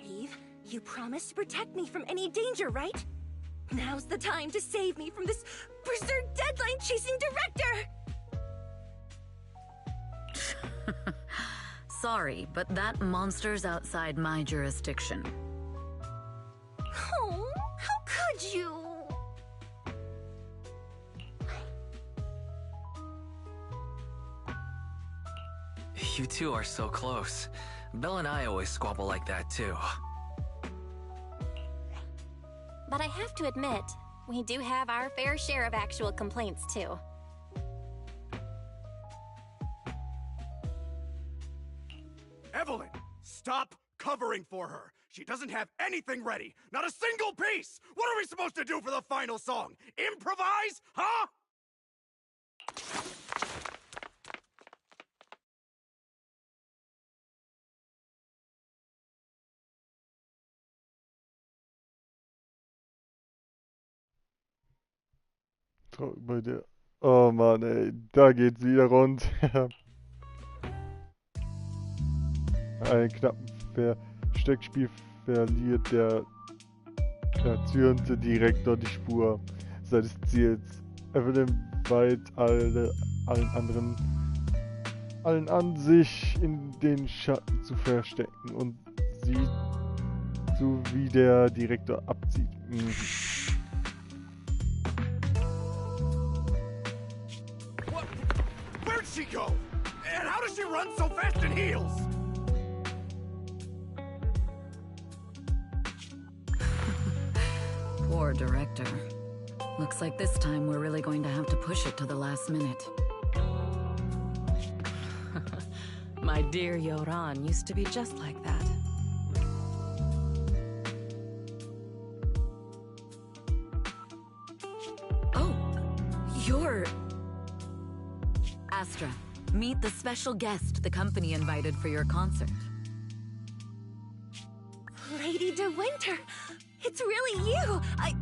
Eve, you promised to protect me from any danger, right? Now's the time to save me from this berserk deadline-chasing director! Sorry, but that monster's outside my jurisdiction. Oh, how could you? You two are so close. Belle and I always squabble like that too. But I have to admit, we do have our fair share of actual complaints too. Evelyn, stop covering for her. She doesn't have anything ready. Not a single piece. What are we supposed to do for the final song? Improvise? Huh? Bei der. Oh Mann, ey, da geht's wieder rund. Einen knappen Versteckspiel verliert der erzürnte Direktor die Spur seines Ziels. Er will weit allen an, sich in den Schatten zu verstecken und sieht, so wie der Direktor abzieht. Where'd she go? And how does she run so fast in heels? Poor director. Looks like this time we're really going to have to push it to the last minute. My dear Yoran used to be just like that. Oh, you're... Astra, meet the special guest the company invited for your concert. Lady De Winter, it's really you! I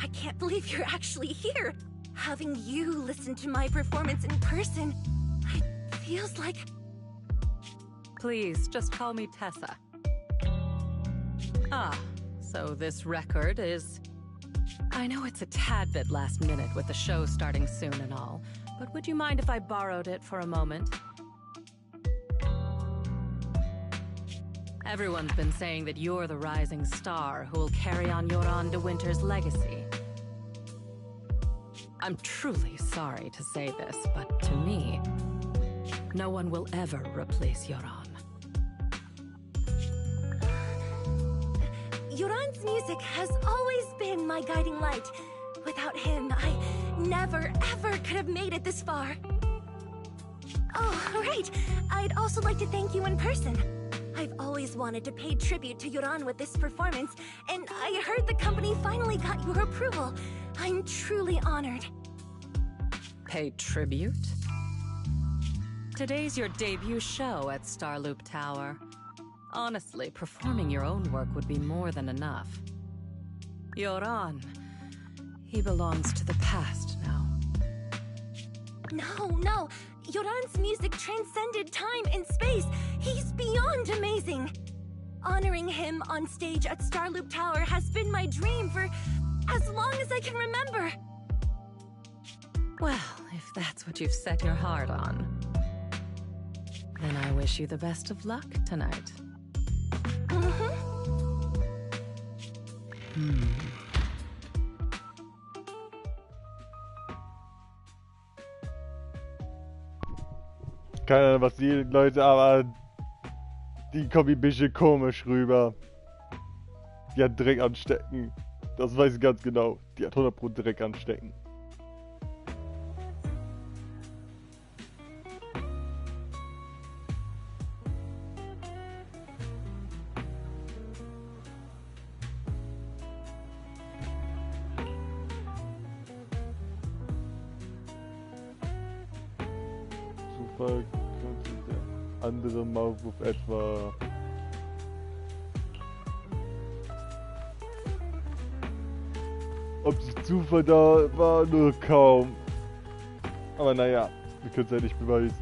can't believe you're actually here. Having you listen to my performance in person, it feels like... Please, just call me Tessa. Ah, so this record is... I know it's a tad bit last minute with the show starting soon and all, but would you mind if I borrowed it for a moment? Everyone's been saying that you're the rising star who will carry on Yoran De Winter's legacy. I'm truly sorry to say this, but to me, no one will ever replace Yoran. Yoran's music has always been my guiding light. Without him, I never, ever could have made it this far. Oh, right. I'd also like to thank you in person. I've always wanted to pay tribute to Yoran with this performance, and I heard the company finally got your approval. I'm truly honored. Pay tribute? Today's your debut show at Starloop Tower. Honestly, performing your own work would be more than enough. Yoran, he belongs to the past now. No. Yoran's music transcended time and space. He's beyond amazing. Honoring him on stage at Starloop Tower has been my dream for as long as I can remember. Well, if that's what you've set your heart on, then I wish you the best of luck tonight. Keine Ahnung, was die Leute, aber die kommen ein bisschen komisch rüber. Die hat Dreck anstecken. Das weiß ich ganz genau. Die hat 100% Dreck anstecken. Zufall könnte der andere Maulwurf etwa... Ob sich Zufall da war, nur kaum. Aber naja, wir können es ja nicht beweisen.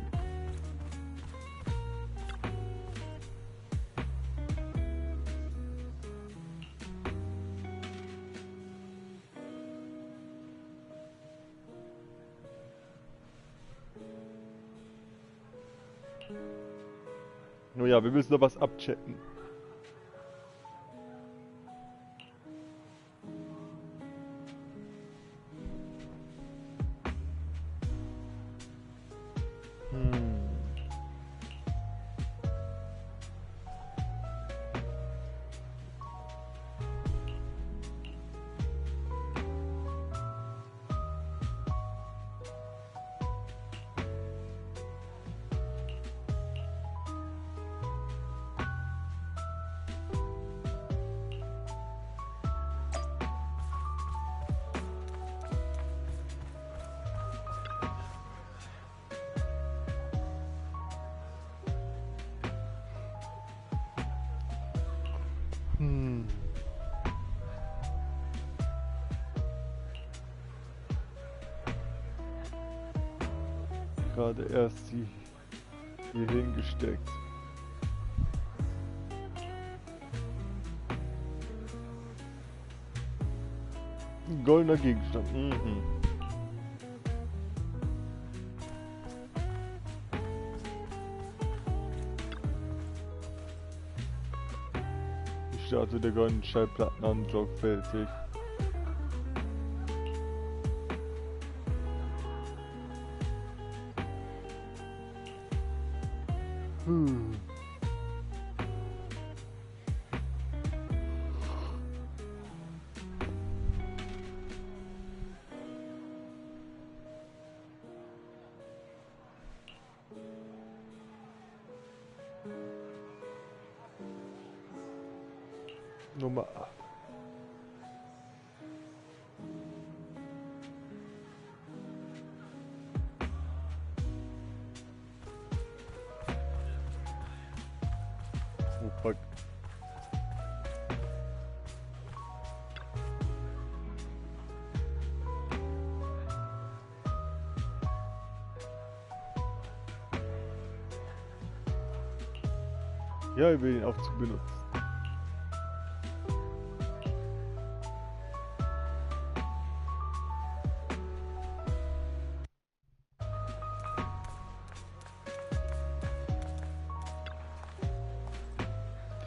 Nun ja, wir müssen noch was abchecken. Gerade erst sie hier hingesteckt. Ein goldener Gegenstand. Mhm. Die Statue der goldenen Schallplatten an, sorgfältig. Nummer 8. Oh fuck. Ja, ich will den Aufzug benutzen.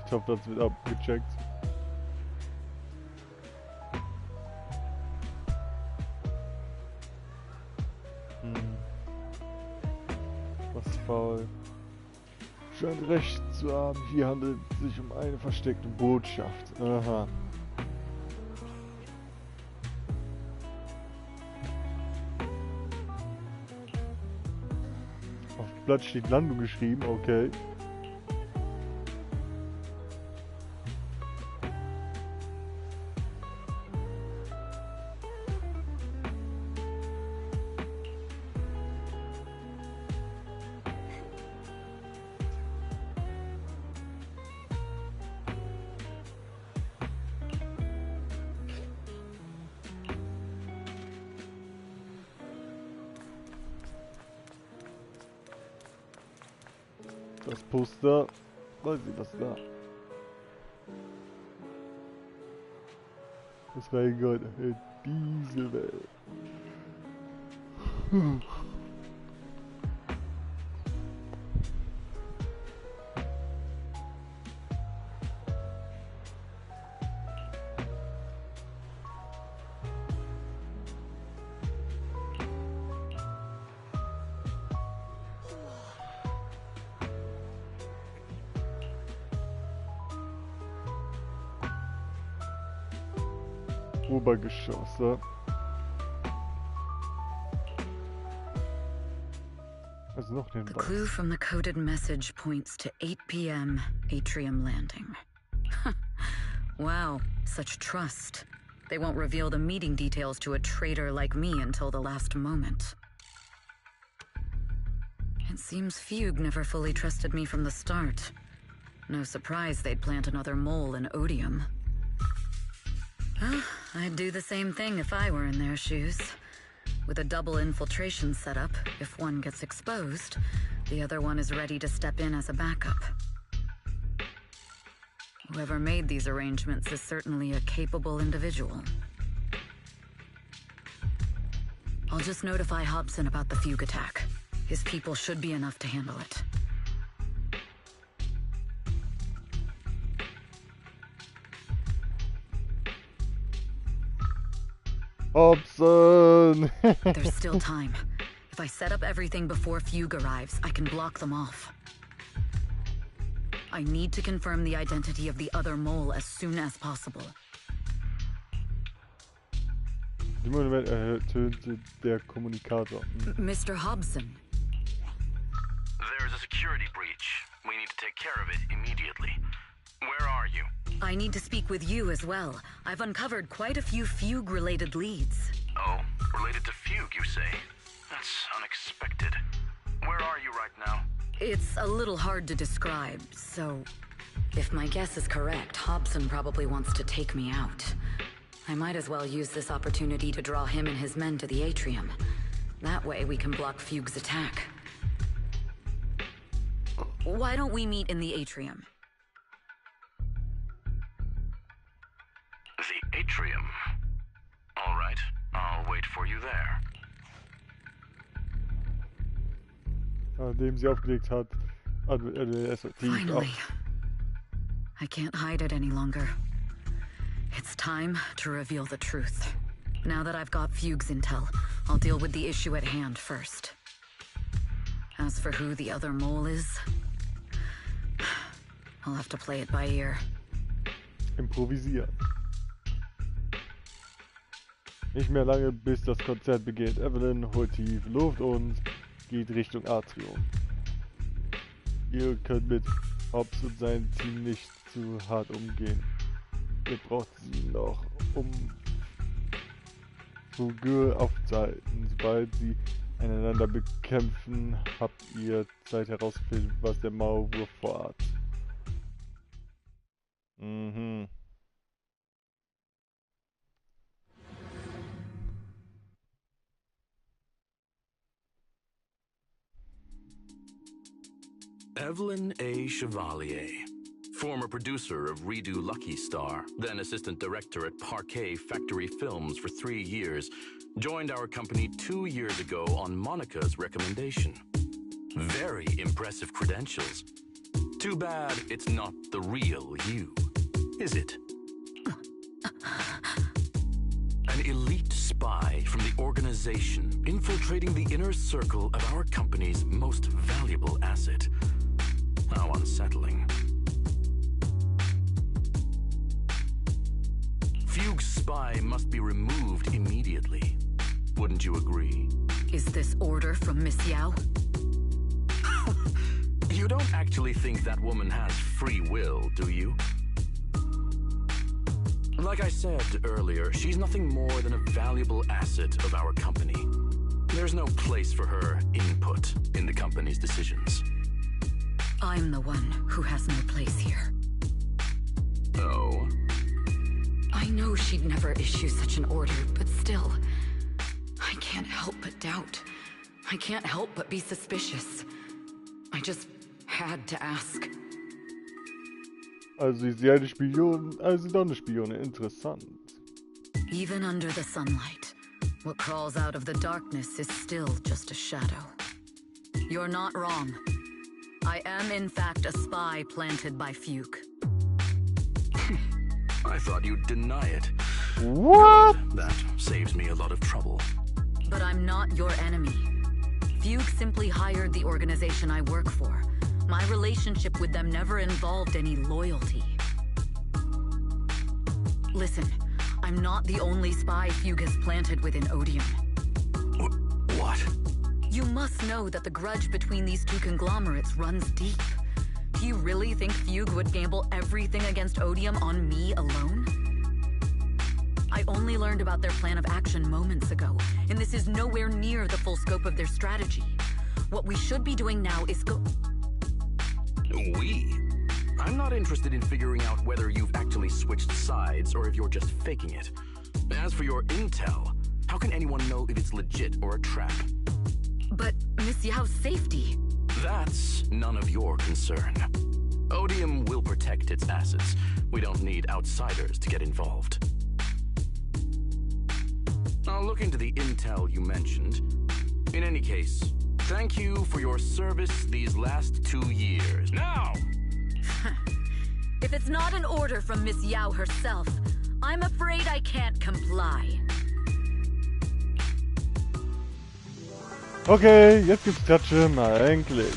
Ich hoffe, das wird abgecheckt. Was ist faul? Scheint recht zu haben. Hier handelt es sich um eine versteckte Botschaft. Aha. Auf dem Blatt steht Landung geschrieben, okay. Das Poster, weiß ich was da. Das reingehört in diese Welt. Obergeschosse. Also noch den The clue from the coded message points to 8 p.m. Atrium Landing. Wow, such trust. They won't reveal the meeting details to a traitor like me until the last moment. It seems Fugue never fully trusted me from the start. No surprise they'd plant another mole in Odium. Well, I'd do the same thing if I were in their shoes. With a double infiltration setup, if one gets exposed, the other one is ready to step in as a backup. Whoever made these arrangements is certainly a capable individual. I'll just notify Hobson about the Fugue attack. His people should be enough to handle it. Hobson! There's still time. If I set up everything before Fugue arrives, I can block them off. I need to confirm the identity of the other mole as soon as possible. Die Monument ertönte der Kommunikator. Mr. Hobson. There's a security breach. We need to take care of it immediately. Where are you? I need to speak with you as well. I've uncovered quite a few Fugue-related leads. Oh, related to Fugue, you say? That's unexpected. Where are you right now? It's a little hard to describe, so... If my guess is correct, Hobson probably wants to take me out. I might as well use this opportunity to draw him and his men to the atrium. That way we can block Fugue's attack. Why don't we meet in the atrium? The atrium? All right, I'll wait for you there. Nachdem sie aufgelegt hat, LS Finally. I can't hide it any longer. It's time to reveal the truth. Now that I've got Fugue's intel, I'll deal with the issue at hand first. As for who the other mole is, I'll have to play it by ear. Improvisieren. Nicht mehr lange, bis das Konzert beginnt. Evelyn holt tief Luft und geht Richtung Atrium. Ihr könnt mit Hobbs und seinem Team nicht zu hart umgehen. Ihr braucht sie noch, um Fugue aufzuhalten. Sobald sie einander bekämpfen, habt ihr Zeit herauszufinden, was der Maulwurf vorhat. Mhm. Evelyn A. Chevalier, former producer of Redo Lucky Star, then assistant director at Parquet Factory Films for 3 years, joined our company 2 years ago on Monica's recommendation. Very impressive credentials. Too bad it's not the real you, is it? An elite spy from the organization infiltrating the inner circle of our company's most valuable asset. How unsettling. Fugue's spy must be removed immediately. Wouldn't you agree? Is this order from Miss Yao? You don't actually think that woman has free will, do you? Like I said earlier, she's nothing more than a valuable asset of our company. There's no place for her input in the company's decisions. I'm the one who has no place here. Oh? I know she'd never issue such an order, but still, I can't help but doubt. I can't help but be suspicious. I just had to ask. Also ist sie eine Spion, also doch eine Spione, interessant. Even under the sunlight, what crawls out of the darkness is still just a shadow. You're not wrong. I am in fact a spy planted by Fugue. I thought you'd deny it. What? Good. That saves me a lot of trouble. But I'm not your enemy. Fugue simply hired the organization I work for. My relationship with them never involved any loyalty. Listen, I'm not the only spy Fugue has planted within Odium. What? You must know that the grudge between these two conglomerates runs deep. Do you really think Fugue would gamble everything against Odium on me alone? I only learned about their plan of action moments ago, and this is nowhere near the full scope of their strategy. What we should be doing now is I'm not interested in figuring out whether you've actually switched sides or if you're just faking it. As for your intel, how can anyone know if it's legit or a trap? But Miss Yao's safety... That's none of your concern. Odium will protect its assets. We don't need outsiders to get involved. I'll look into the intel you mentioned. In any case, thank you for your service these last 2 years. Now! If it's not an order from Miss Yao herself, I'm afraid I can't comply. Okay, jetzt gibt's Klatsche, mal endlich.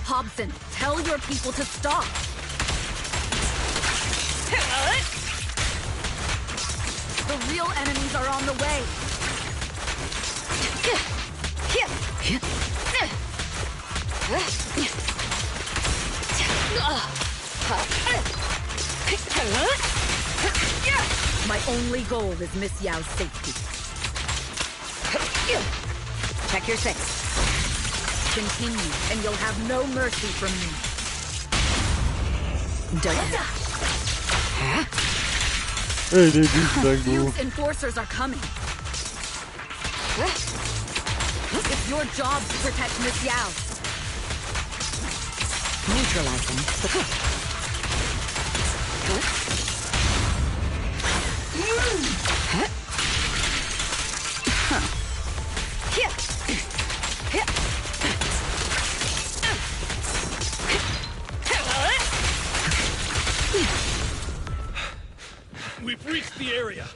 Hobson, tell your people to stop! The real enemies are on the way! My only goal is Miss Yao's safety. Check your six. Continue, and you'll have no mercy from me. Hey, dude, Fugue's enforcers are coming. It's your job to protect Miss Yao. Neutralizing. We've reached the area.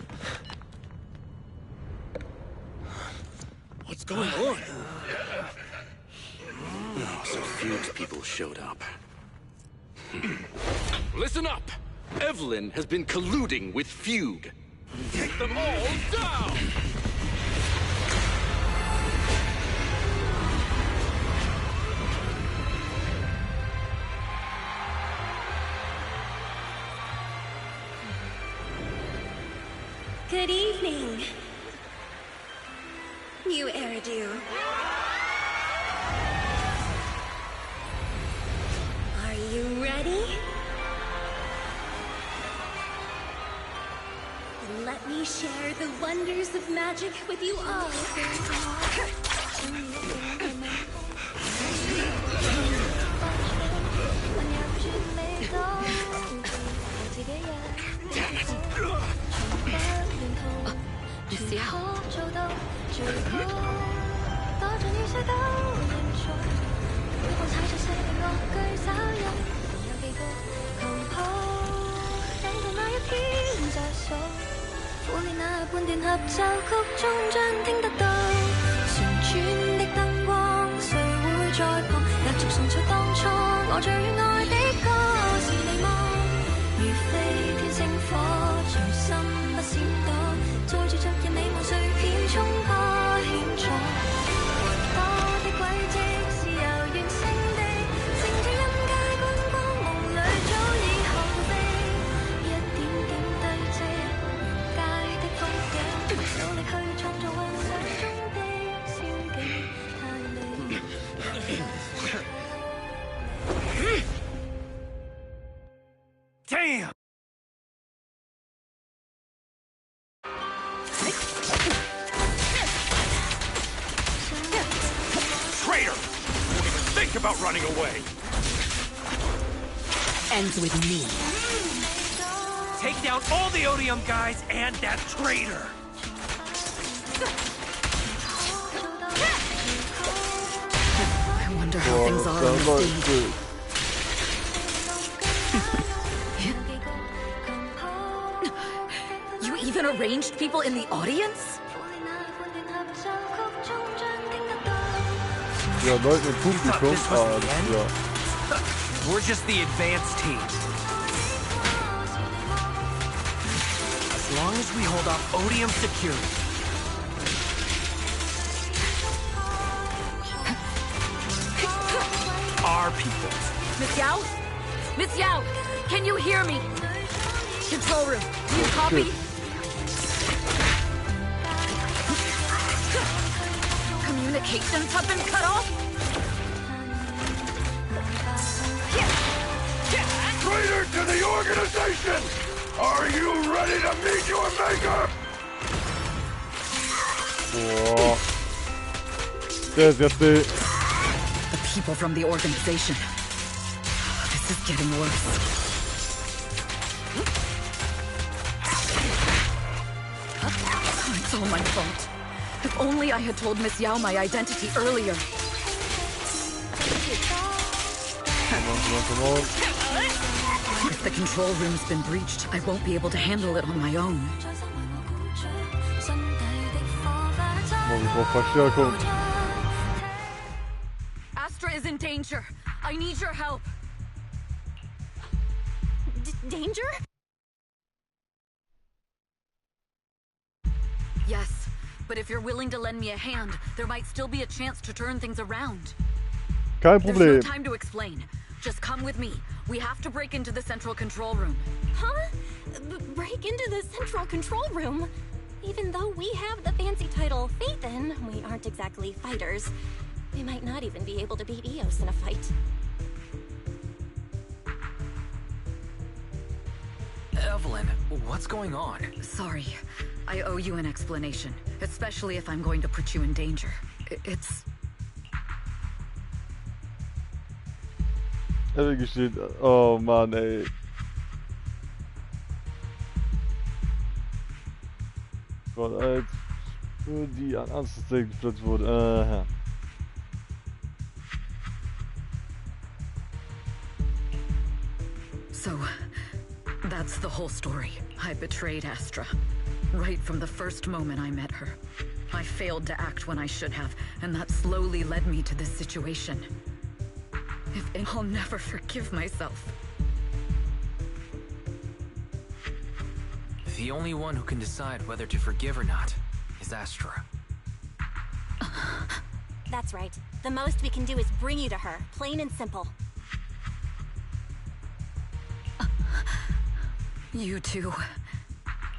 What's going on? Oh, so Fugue's people showed up. Listen up! Evelyn has been colluding with Fugue. Take them all down! Good evening. New Eridu. Are you ready? Then let me share the wonders of magic with you all. Miss Yao. Damn! Traitor! Don't even think about running away! Ends with me. Take down all the Odium guys and that traitor! I wonder how things are on the stage. You even arranged people in the audience? Ja, Leute im Publikum. Ja. We're just the advanced team. Ja, long as we hold off Odium security. Our people. Miss Yao? Miss Yao, can you hear me? Control room, do you copy? Communications have been cut off? Traitor to the organization! Are you ready to meet your maker? Boah. Der ist jetzt die... The people from the organization. This is getting worse. It's all my fault. If only I had told Miss Yao my identity earlier. Come on. If the control room's been breached, I won't be able to handle it on my own. Ich brauche Verstärkung. Astra is in danger. I need your help. Danger? Yes, but if you're willing to lend me a hand, there might still be a chance to turn things around. Kein There's Problem. no time to explain. Just come with me. We have to break into the central control room. Huh? Break into the central control room? Even though we have the fancy title Phaethon, we aren't exactly fighters. We might not even be able to beat Eos in a fight. Evelyn, what's going on? Sorry. I owe you an explanation, especially if I'm going to put you in danger. It's... Steht. Oh Mann, ey. Gott, als die an Anzeigen geplatzt wurde. Aha. So, that's the whole story. I betrayed Astra. Right from the first moment I met her. I failed to act when I should have, and that slowly led me to this situation. I'll never forgive myself. The only one who can decide whether to forgive or not is Astra. That's right. The most we can do is bring you to her, plain and simple. You too.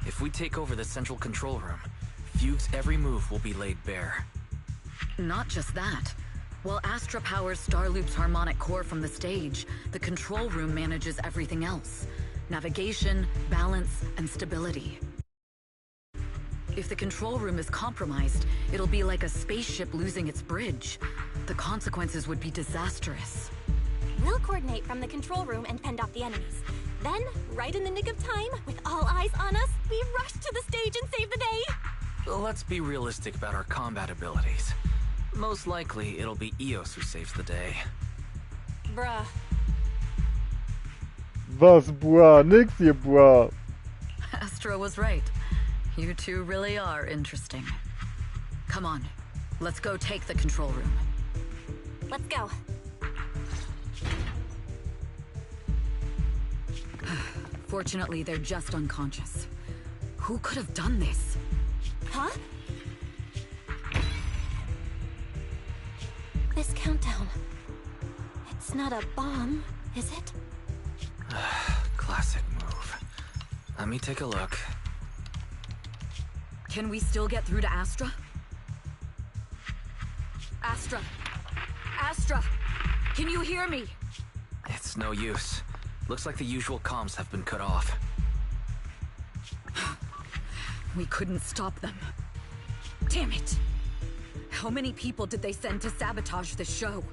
If we take over the central control room, Fugue's every move will be laid bare. Not just that. While Astra powers Starloop's harmonic core from the stage, the control room manages everything else. Navigation, balance, and stability. If the control room is compromised, it'll be like a spaceship losing its bridge. The consequences would be disastrous. We'll coordinate from the control room and fend off the enemies. Then, right in the nick of time, with all eyes on us, we rush to the stage and save the day! Let's be realistic about our combat abilities. Most likely, it'll be Eos who saves the day. Bruh. Was, boah? Nix hier, boah. Astra was right. You two really are interesting. Come on, let's go take the control room. Let's go. Fortunately, they're just unconscious. Who could have done this? Huh? This countdown. It's not a bomb, is it? Classic move. Let me take a look. Can we still get through to Astra? Astra! Astra! Can you hear me? It's no use. Looks like the usual comms have been cut off. We couldn't stop them. Damn it! How many people did they send to sabotage the show?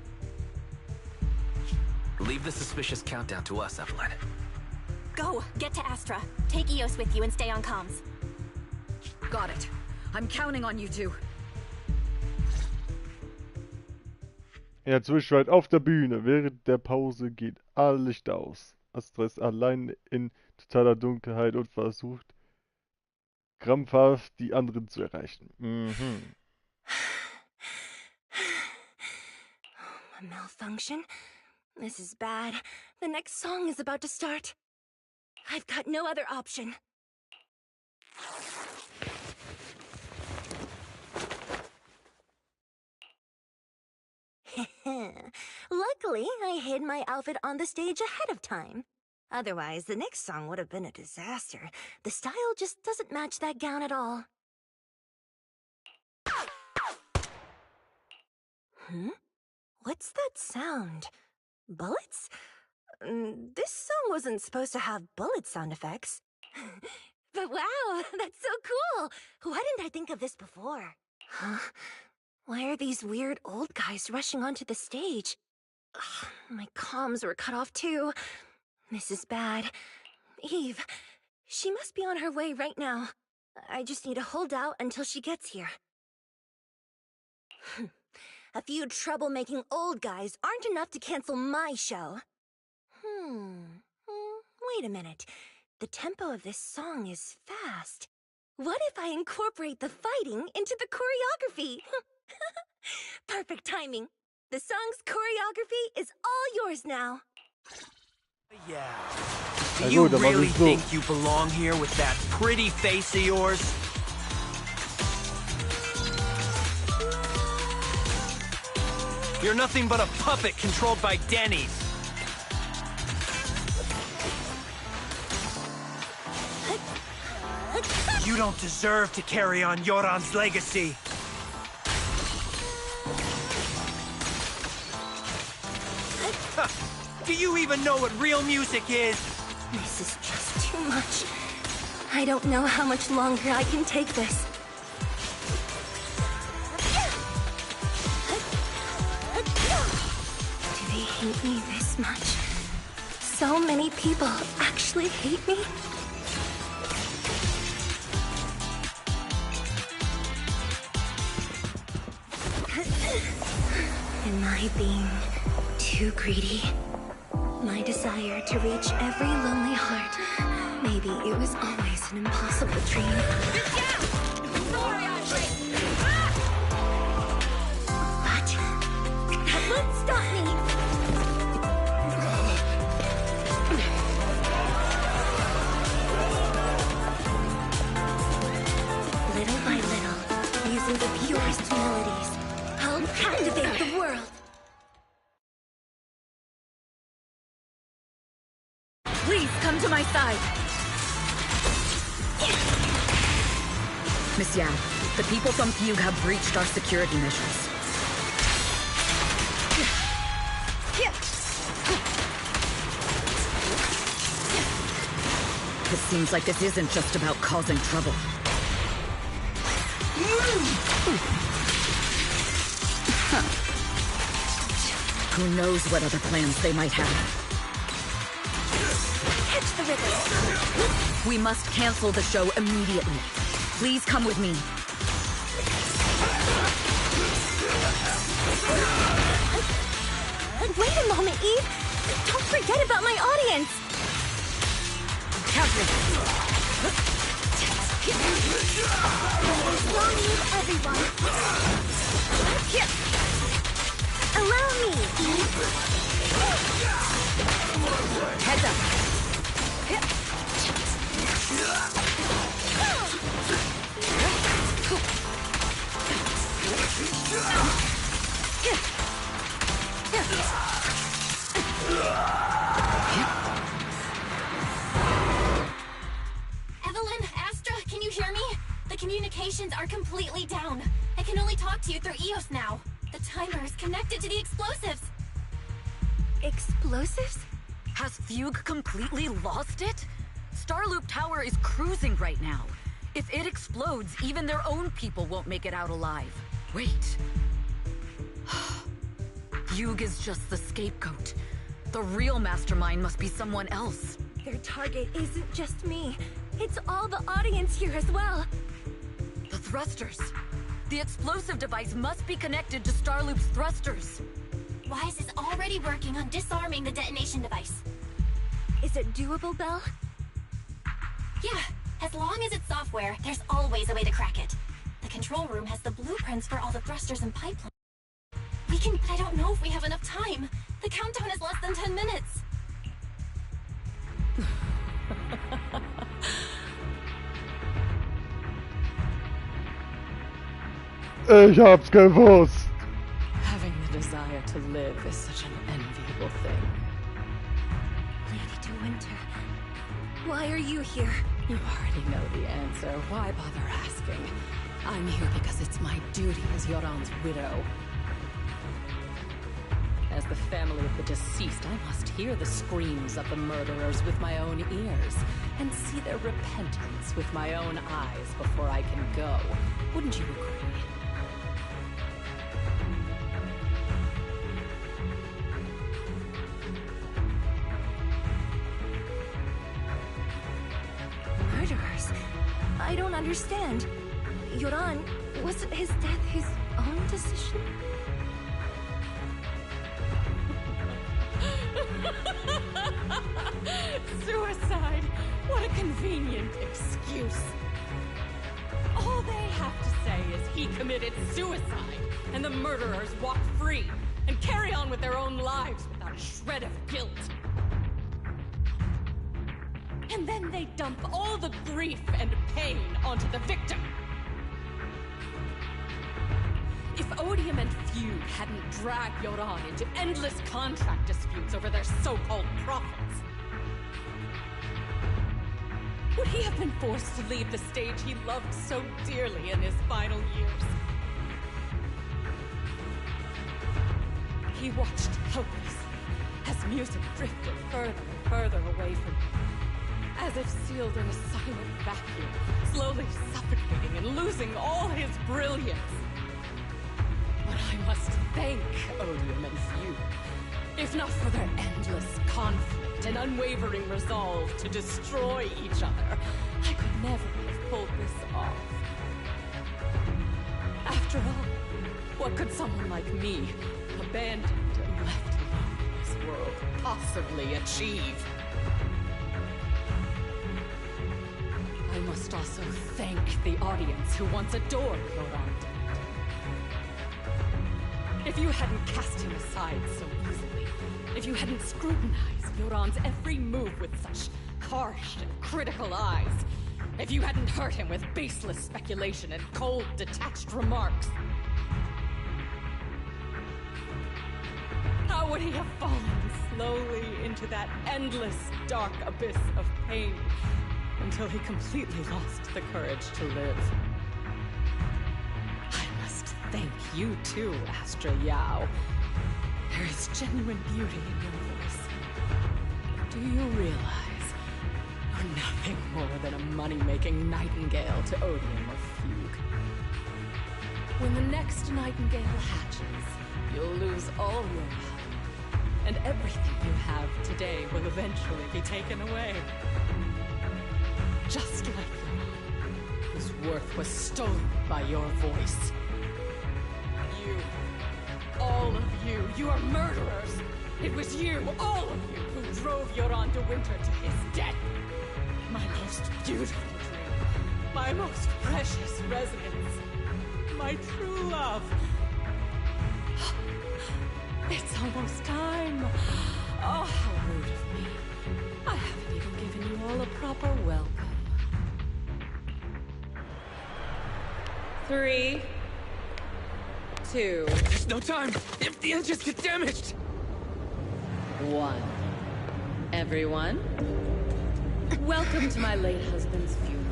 Leave the suspicious countdown to us, Evelyn. Go! Get to Astra. Take Eos with you and stay on comms. Got it. I'm counting on you two. Ja, Zwischenzeit auf der Bühne. Während der Pause geht alle Lichter aus. Astra ist allein in totaler Dunkelheit und versucht krampfhaft die anderen zu erreichen. Mhm. A malfunction? This is bad. The next song is about to start. I've got no other option. Luckily, I hid my outfit on the stage ahead of time. Otherwise, the next song would have been a disaster. The style just doesn't match that gown at all. What's that sound? Bullets? This song wasn't supposed to have bullet sound effects. But wow, that's so cool! Why didn't I think of this before? Huh? Why are these weird old guys rushing onto the stage? Ugh, my comms were cut off too. This is bad. Eve, she must be on her way right now. I just need to hold out until she gets here. A few troublemaking old guys aren't enough to cancel my show. Wait a minute. The tempo of this song is fast. What if I incorporate the fighting into the choreography? Perfect timing. The song's choreography is all yours now. Yeah. Do you really think you belong here with that pretty face of yours? You're nothing but a puppet controlled by Denny's. You don't deserve to carry on Yoran's legacy. Do you even know what real music is? This is just too much. I don't know how much longer I can take this. Do they hate me this much? So many people actually hate me? Am I being too greedy? My desire to reach every lonely heart. Maybe it was always an impossible dream. What? That won't stop me! Little by little, using the purest melodies, I'll captivate the world. Please come to my side. Miss Yang, the people from Fugue have breached our security measures. It seems like this isn't just about causing trouble. Who knows what other plans they might have. Catch the rhythm. We must cancel the show immediately. Please come with me. Wait a moment, Eve. Don't forget about my audience. Catherine. Long Eve, everyone. Allow me, Eve. Heads up. Evelyn, Astra, can you hear me? The communications are completely down. I can only talk to you through EOS now. The timer is connected to the explosives. Explosives? Has Fugue completely lost it? Starloop Tower is cruising right now. If it explodes, even their own people won't make it out alive. Wait. Fugue is just the scapegoat. The real mastermind must be someone else. Their target isn't just me. It's all the audience here as well. The thrusters. The explosive device must be connected to Starloop's thrusters. Wise is already working on disarming the detonation device. Is it doable, Belle? Yeah, as long as it's software, there's always a way to crack it. The control room has the blueprints for all the thrusters and pipelines. We can, but I don't know if we have enough time. The countdown is less than 10 minutes. Ich hab's gewusst. Having the desire to to live is such an enviable thing. Lady de Winter, why are you here? You already know the answer. Why bother asking? I'm here because it's my duty as Yoran's widow. As the family of the deceased, I must hear the screams of the murderers with my own ears, and see their repentance with my own eyes before I can go. Wouldn't you agree? Murderers? I don't understand. Yoran, wasn't his death his own decision? Suicide! What a convenient excuse. All they have to say is he committed suicide, and the murderers walk free and carry on with their own lives without a shred of guilt. And then they dump all the grief and pain onto the victim. If Odium and Fugue hadn't dragged Yoran into endless contract disputes over their so-called profits, would he have been forced to leave the stage he loved so dearly in his final years? He watched helplessly as music drifted further and further away from him, as if sealed in a silent vacuum, slowly suffocating and losing all his brilliance. But I must thank Odium and Fugue, if not for their endless conflict and unwavering resolve to destroy each other, I could never have pulled this off. After all, what could someone like me, abandoned and left alone in this world, possibly achieve? I must also thank the audience who once adored Yoran. If you hadn't cast him aside so easily, if you hadn't scrutinized Yoran's every move with such harsh and critical eyes, if you hadn't hurt him with baseless speculation and cold, detached remarks, how would he have fallen slowly into that endless, dark abyss of pain until he completely lost the courage to live? Thank you too, Astra Yao. There is genuine beauty in your voice. Do you realize you're nothing more than a money-making nightingale to Odium or Fugue? When the next nightingale hatches, you'll lose all your love, and everything you have today will eventually be taken away. Just like Yoran, whose worth was stolen by your voice. All of you, you are murderers! It was you, all of you, who drove Yoran de Winter to his death! My most beautiful dream, my most precious residence, my true love. It's almost time. Oh, how rude of me. I haven't even given you all a proper welcome. 3, 2. There's no time! If the engines get damaged! 1. Everyone, welcome to my late husband's funeral.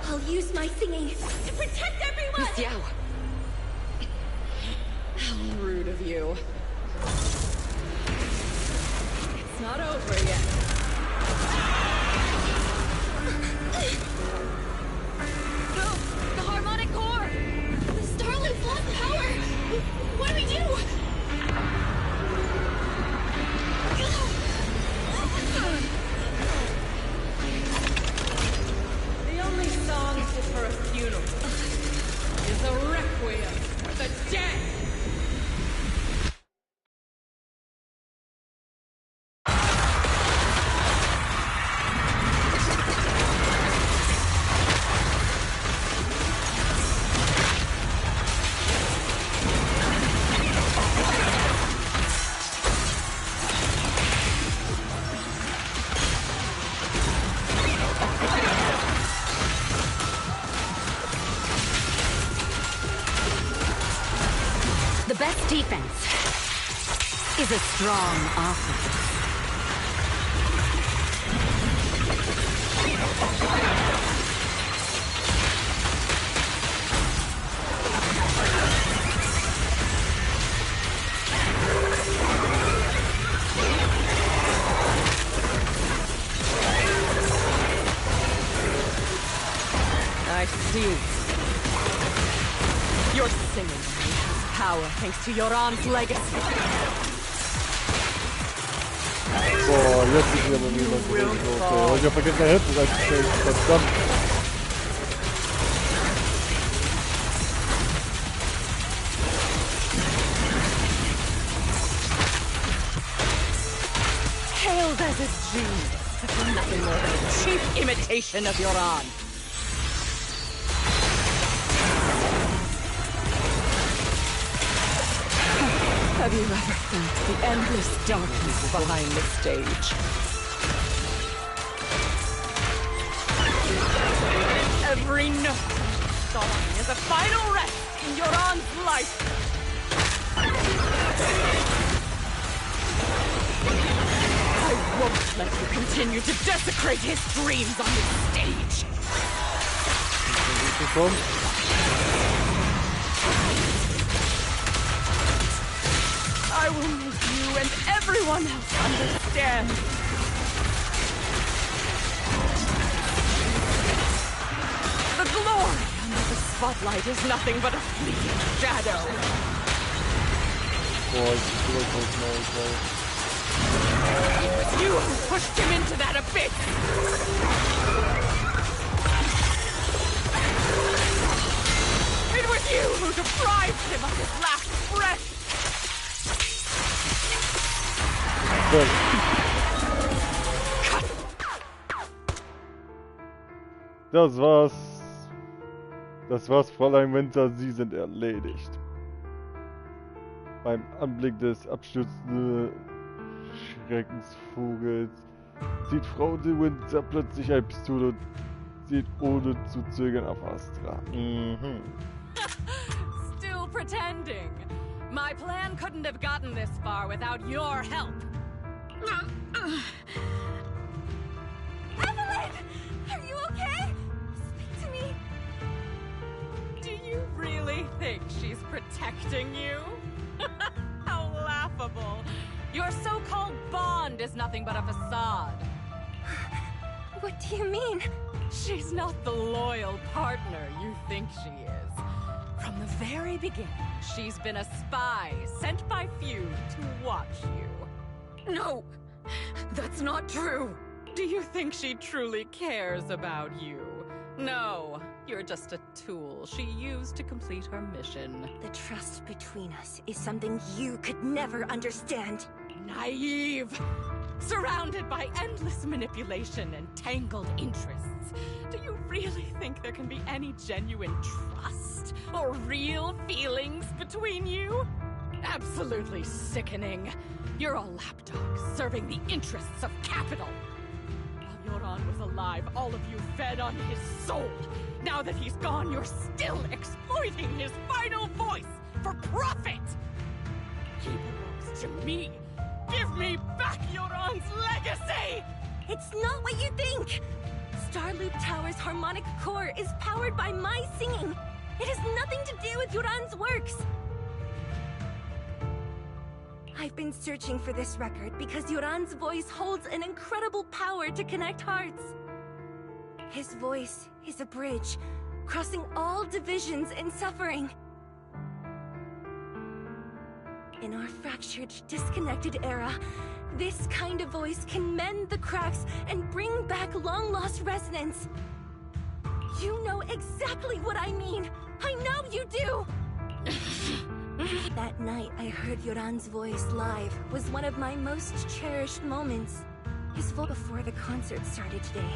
I'll use my singing to protect everyone! Miss Yao! How rude of you. It's not over yet. No! The harmonic core! The Starloop's lost power! What do we do? The only song fit for a funeral is a requiem for the dead! defense is a strong offense. I see. Your singing only has power thanks to Yoran's legacy. Boah, jetzt ist aber niemand drin. Okay, ich hab vergessen, der Hälfte reinzustellen. Verdammt. Hailed as a genius, but you're nothing more than a cheap imitation of Yoran. Have you ever felt the endless darkness behind the stage? Every note of the song is a final rest in Yoran's life. I won't let you continue to desecrate his dreams on this stage. I will make you and everyone else understand. The glory under the spotlight is nothing but a fleeting shadow. It was you who pushed him into that abyss. It was you who deprived him of his last breath. Das war's. Das war's, Fräulein Winter. Sie sind erledigt. Beim Anblick des abstürzenden Schreckensvogels zieht Frau de Winter plötzlich eine Pistole und zieht ohne zu zögern auf Astra. Still pretending. My plan couldn't have gotten this far without your help. Evelyn! Are you okay? Speak to me. Do you really think she's protecting you? How laughable. Your so-called bond is nothing but a facade. What do you mean? She's not the loyal partner you think she is. From the very beginning, she's been a spy sent by Feud to watch you. No, that's not true. Do you think she truly cares about you? No, you're just a tool she used to complete her mission. The trust between us is something you could never understand. Naive! Surrounded by endless manipulation and tangled interests. Do you really think there can be any genuine trust or real feelings between you? Absolutely sickening. You're a lapdog serving the interests of capital. While Yoran was alive, all of you fed on his soul. Now that he's gone, you're still exploiting his final voice for profit. He belongs to me. Give me back Yoran's legacy! It's not what you think! Starloop Tower's harmonic core is powered by my singing. It has nothing to do with Yoran's works. I've been searching for this record because Yoran's voice holds an incredible power to connect hearts. His voice is a bridge, crossing all divisions and suffering. In our fractured, disconnected era, this kind of voice can mend the cracks and bring back long-lost resonance. You know exactly what I mean! I know you do! That night I heard Yoran's voice live was one of my most cherished moments. His voice before the concert started today.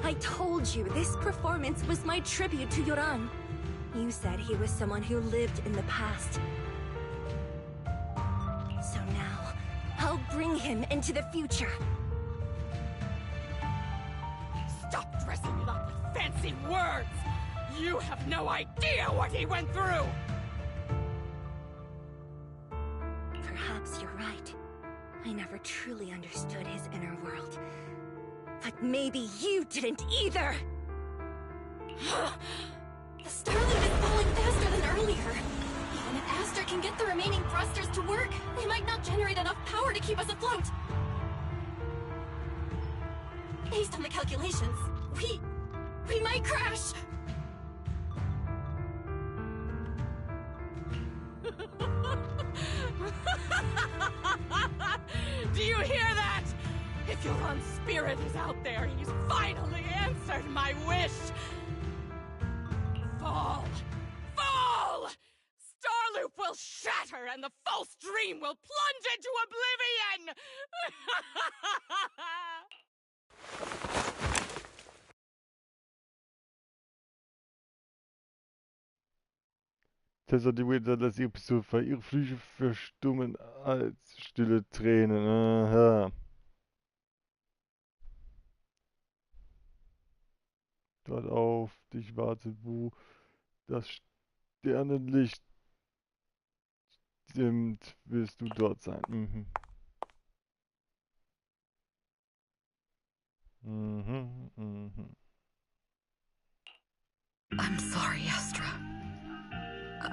I told you this performance was my tribute to Yoran. You said he was someone who lived in the past. So now, I'll bring him into the future. Stop dressing it up with fancy words! You have no idea what he went through! I never truly understood his inner world. But maybe you didn't either! The Starloop is falling faster than earlier. Even if Astra can get the remaining thrusters to work, they might not generate enough power to keep us afloat. Based on the calculations, we might crash. Do you hear that? If Yoran's spirit is out there, he's finally answered my wish. Fall! Fall! Starloop will shatter and the false dream will plunge into oblivion! Tessa Duetta lässt ihre Pistole fallen, ihre Flüche verstummen als stille Tränen. Aha. Dort auf dich wartet, wo das Sternenlicht dimmt, wirst du dort sein. Mhm. Mhm, mhm. I'm sorry, Astra.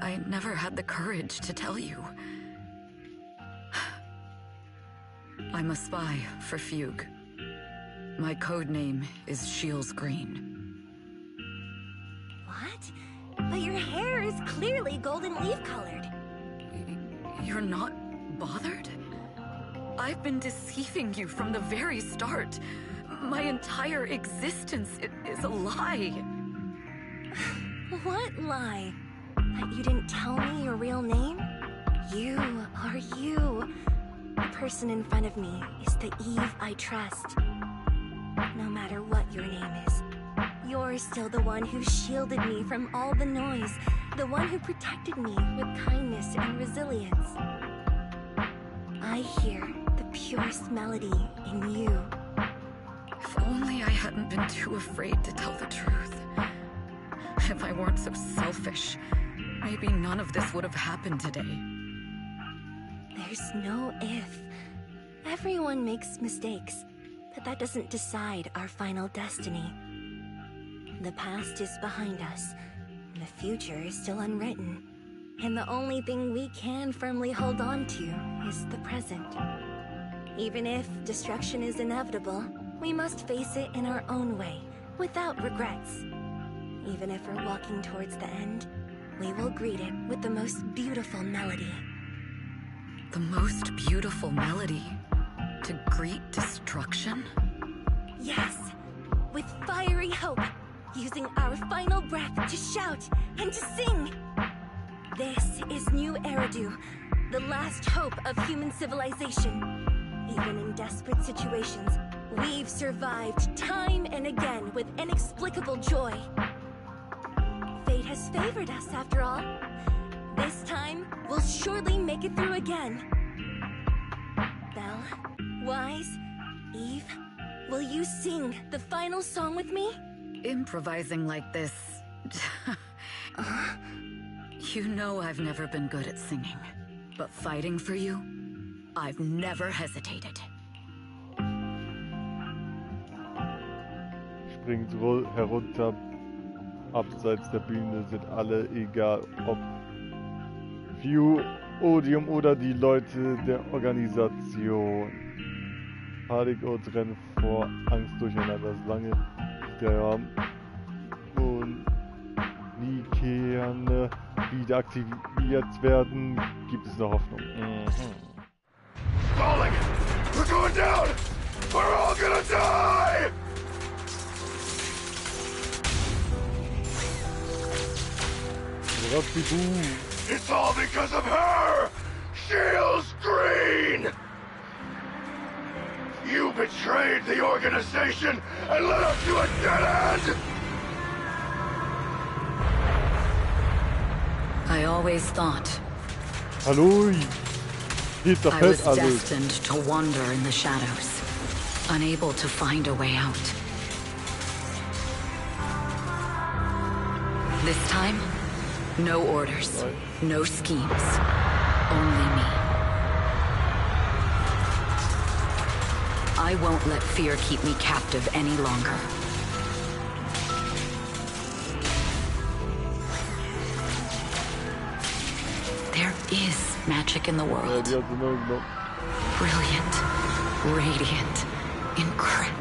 I never had the courage to tell you. I'm a spy for Fugue. My code name is Shields Green. What? But your hair is clearly golden leaf colored. You're not bothered? I've been deceiving you from the very start. My entire existence is a lie. What lie? That you didn't tell me your real name? You are you. The person in front of me is the Eve I trust. No matter what your name is, you're still the one who shielded me from all the noise, the one who protected me with kindness and resilience. I hear the purest melody in you. If only I hadn't been too afraid to tell the truth. If I weren't so selfish, maybe none of this would have happened today. There's no if. Everyone makes mistakes, but that doesn't decide our final destiny. The past is behind us, and the future is still unwritten. And the only thing we can firmly hold on to is the present. Even if destruction is inevitable, we must face it in our own way, without regrets. Even if we're walking towards the end, we will greet it with the most beautiful melody. The most beautiful melody? To greet destruction? Yes, with fiery hope, using our final breath to shout and to sing. This is New Eridu, the last hope of human civilization. Even in desperate situations, we've survived time and again with inexplicable joy. Fate has favored us after all. This time, we'll surely make it through again. Belle, Wise, Eve, will you sing the final song with me? Improvising like this... You know I've never been good at singing. But fighting for you, I've never hesitated. Springt herunter. Abseits der Bühne sind alle, egal ob View, Odium oder die Leute der Organisation. Panik und Rennen vor Angst durcheinander, solange die Raum und nie kehren wieder aktiviert werden, gibt es noch Hoffnung. Falling! We're going down! We're all gonna die! It's all because of her! Shields Green! You betrayed the organization and led us to a dead end! I always thought Hallo, I was destined to wander in the shadows, unable to find a way out. This time, no orders, no schemes, only me. I won't let fear keep me captive any longer. There is magic in the world. Brilliant, radiant, incredible.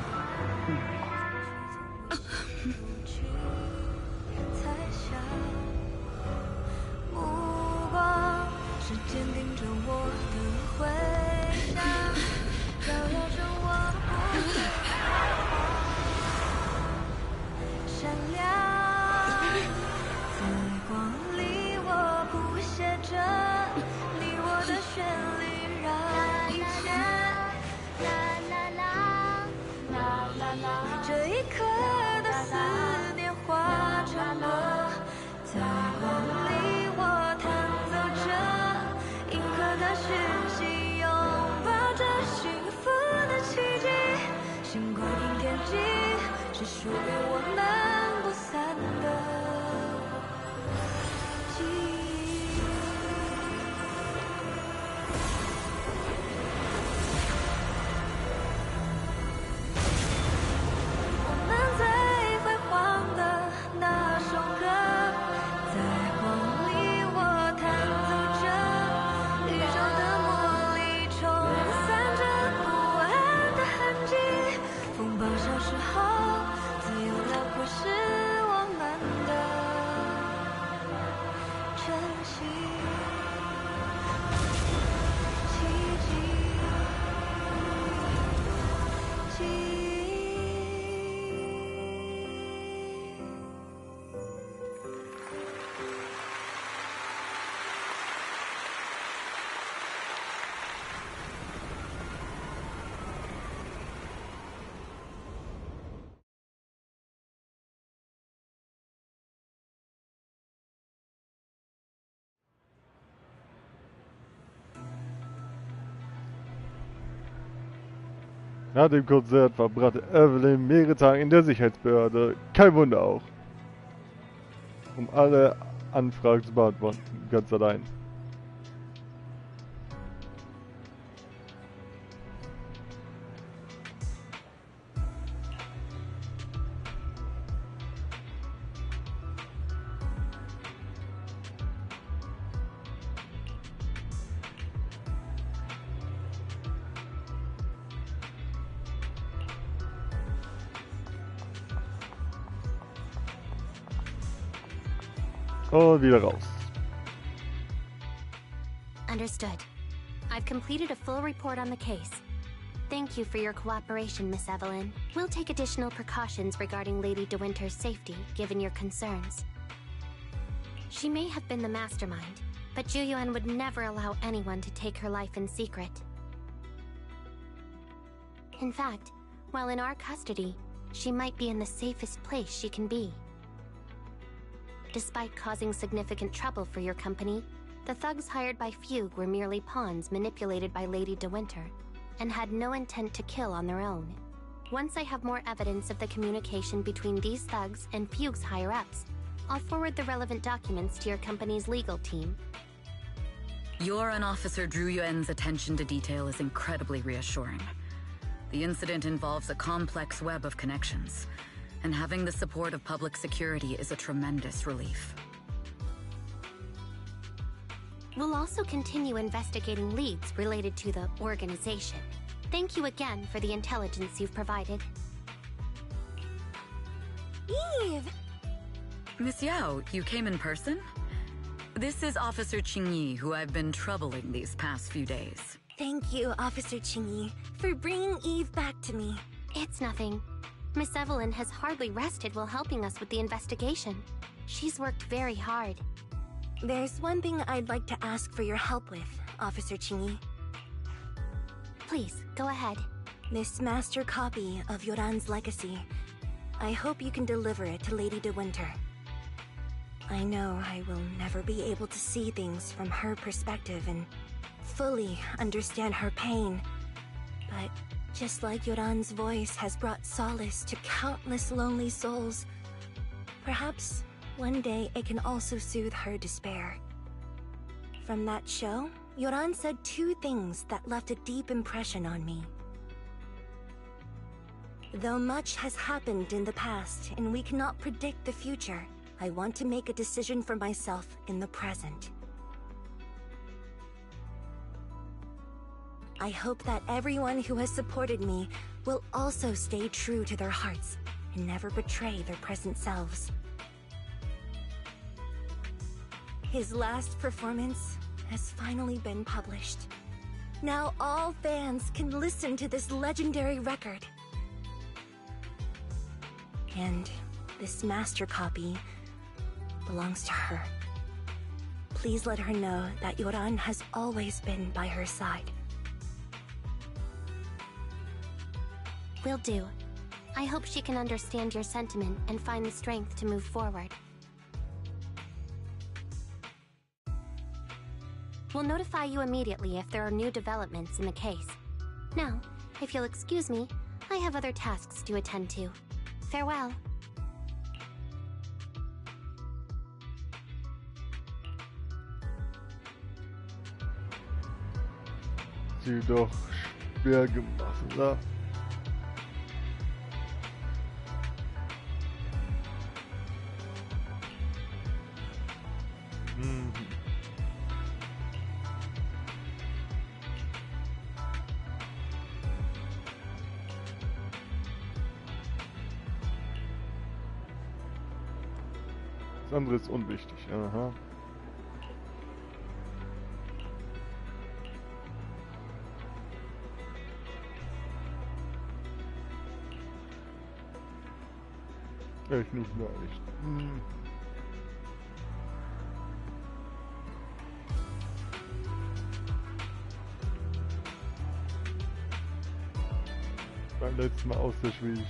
Nach dem Konzert verbrachte Evelyn mehrere Tage in der Sicherheitsbehörde. Kein Wunder auch. Um alle Anfragen zu beantworten, ganz allein. Und wieder raus. Understood. I've completed a full report on the case. Thank you for your cooperation, Miss Evelyn. We'll take additional precautions regarding Lady De Winter's safety, given your concerns. She may have been the mastermind, but Juyuan would never allow anyone to take her life in secret. In fact, while in our custody, she might be in the safest place she can be. Despite causing significant trouble for your company, the thugs hired by Fugue were merely pawns manipulated by Lady De Winter, and had no intent to kill on their own. Once I have more evidence of the communication between these thugs and Fugue's higher-ups, I'll forward the relevant documents to your company's legal team. Your and Officer Drew Yuen's attention to detail is incredibly reassuring. The incident involves a complex web of connections, and having the support of public security is a tremendous relief. We'll also continue investigating leads related to the organization. Thank you again for the intelligence you've provided. Eve! Miss Yao, you came in person? This is Officer Qingyi, who I've been troubling these past few days. Thank you, Officer Qingyi, for bringing Eve back to me. It's nothing. Miss Evelyn has hardly rested while helping us with the investigation. She's worked very hard. There's one thing I'd like to ask for your help with, Officer Qingyi. Please, go ahead. This master copy of Yoran's legacy. I hope you can deliver it to Lady De Winter. I know I will never be able to see things from her perspective and fully understand her pain. But just like Yoran's voice has brought solace to countless lonely souls, perhaps one day it can also soothe her despair. From that show, Yoran said two things that left a deep impression on me. Though much has happened in the past and we cannot predict the future, I want to make a decision for myself in the present. I hope that everyone who has supported me will also stay true to their hearts and never betray their present selves. His last performance has finally been published. Now all fans can listen to this legendary record. And this master copy belongs to her. Please let her know that Yoran has always been by her side. Will do. I hope she can understand your sentiment and find the strength to move forward. We'll notify you immediately if there are new developments in the case. Now, if you'll excuse me, I have other tasks to attend to. Farewell. Sie doch schwer gemacht, oder? Das andere ist unwichtig, aha. Echt nicht leicht. Beim letzten Mal aus der Schwierig.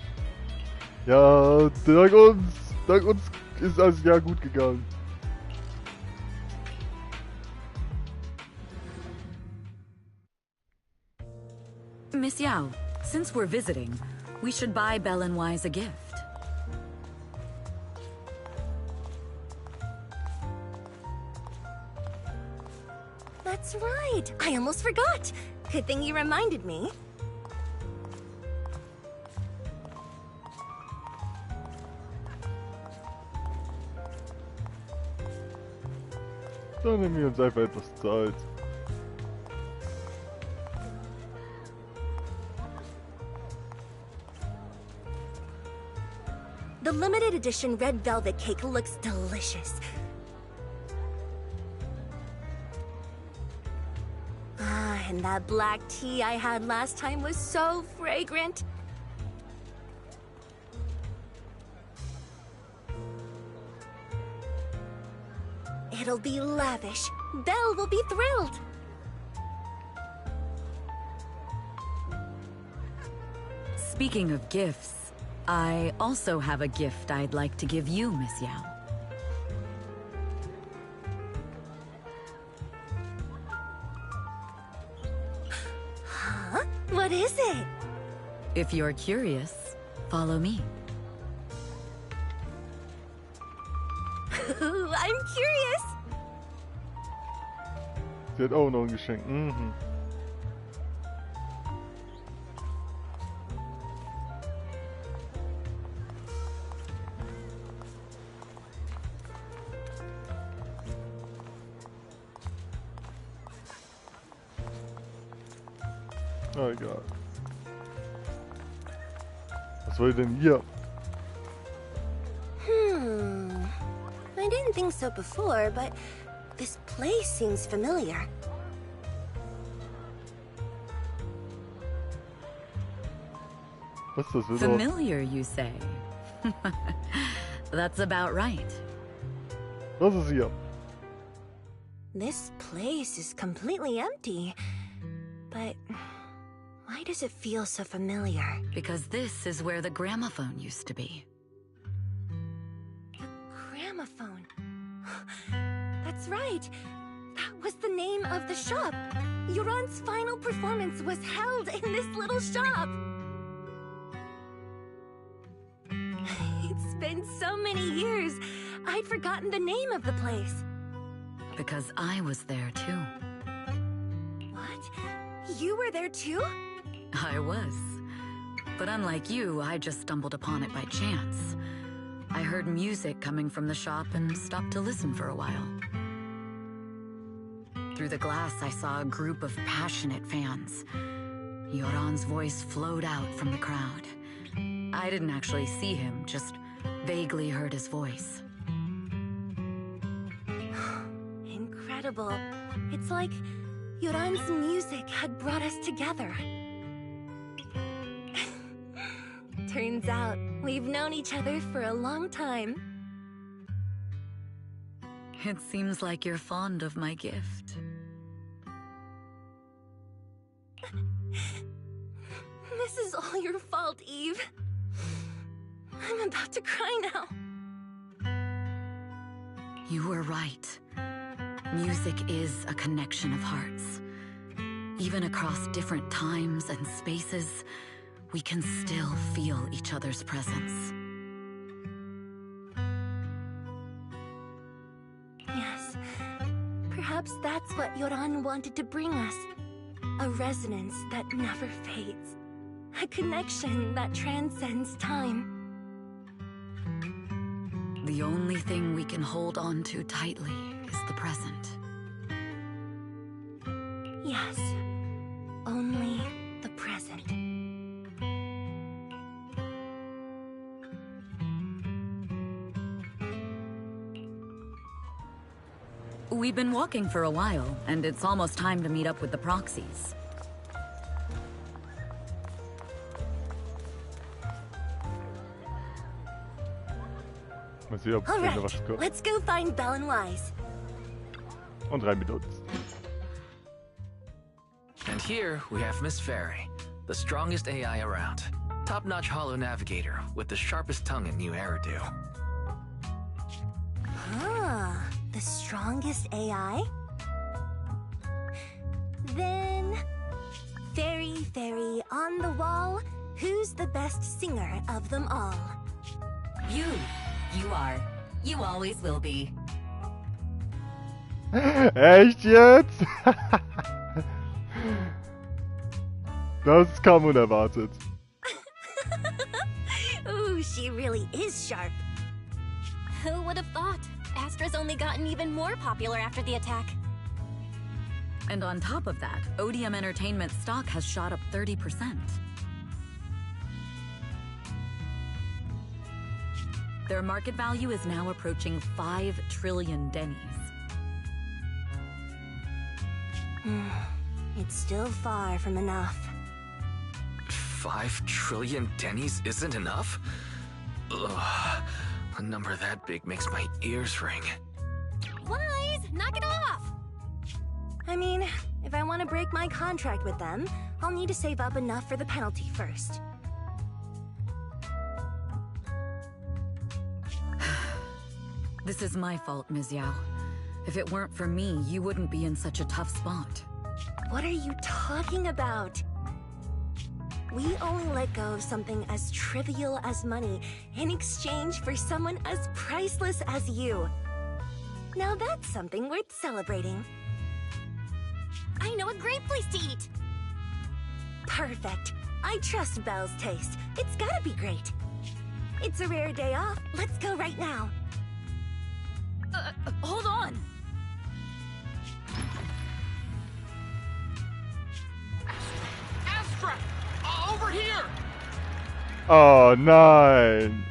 Ja, dank uns ist das Jahr gut gegangen. Miss Yao, since we're visiting, we should buy Belle and Wise a gift. That's right! I almost forgot! Good thing you reminded me. Dann nehmen wir uns einfach etwas Zeit. The limited edition red velvet cake looks delicious. Ah, and that black tea I had last time was so fragrant. It'll be lavish. Belle will be thrilled. Speaking of gifts, I also have a gift I'd like to give you, Miss Yao. Huh? What is it? If you're curious, follow me. I'm curious. Sie hat auch noch ein Geschenk. Mhm. Oh egal. Was wollt ihr denn hier? I didn't think so before, but this place seems familiar. What's this? Familiar, you say? That's about right. Was ist hier? This place is completely empty. But why does it feel so familiar? Because this is where the gramophone used to be. The gramophone. That's right. That was the name of the shop. Yoran's final performance was held in this little shop. It's been so many years. I'd forgotten the name of the place. Because I was there too. What? You were there too? I was. But unlike you, I just stumbled upon it by chance. I heard music coming from the shop and stopped to listen for a while. Through the glass, I saw a group of passionate fans. Yoran's voice flowed out from the crowd. I didn't actually see him, just vaguely heard his voice. Incredible. It's like Yoran's music had brought us together. Turns out, we've known each other for a long time. It seems like you're fond of my gift. This is all your fault, Eve. I'm about to cry now. You were right. Music is a connection of hearts. Even across different times and spaces, we can still feel each other's presence. Yes. Perhaps that's what Yoran wanted to bring us. A resonance that never fades. A connection that transcends time. The only thing we can hold on to tightly is the present. Yes. Only the present. We've been walking for a while, and it's almost time to meet up with the proxies. Mal sehen, ob All da was right, kommt. let's go find Belle and Wise. Und rein mit uns. And here we have Miss Fairy, the strongest AI around. Top-notch holo navigator with the sharpest tongue in new Eridu. Ah, the strongest AI? Then, Fairy, on the wall, who's the best singer of them all? You are. You always will be. Echt jetzt? Das kam unerwartet. Ooh, she really is sharp. Who would have thought? Astra's only gotten even more popular after the attack. And on top of that, ODM Entertainment stock has shot up 30%. Their market value is now approaching 5 trillion dennies. It's still far from enough. 5 trillion dennies isn't enough? Ugh. A number that big makes my ears ring. Wise, knock it off! I mean, if I want to break my contract with them, I'll need to save up enough for the penalty first. This is my fault, Ms. Yao. If it weren't for me, you wouldn't be in such a tough spot. What are you talking about? We only let go of something as trivial as money in exchange for someone as priceless as you. Now that's something worth celebrating. I know a great place to eat! Perfect. I trust Belle's taste. It's gotta be great. It's a rare day off. Let's go right now. Hold on! Astra! Over here! Oh nein!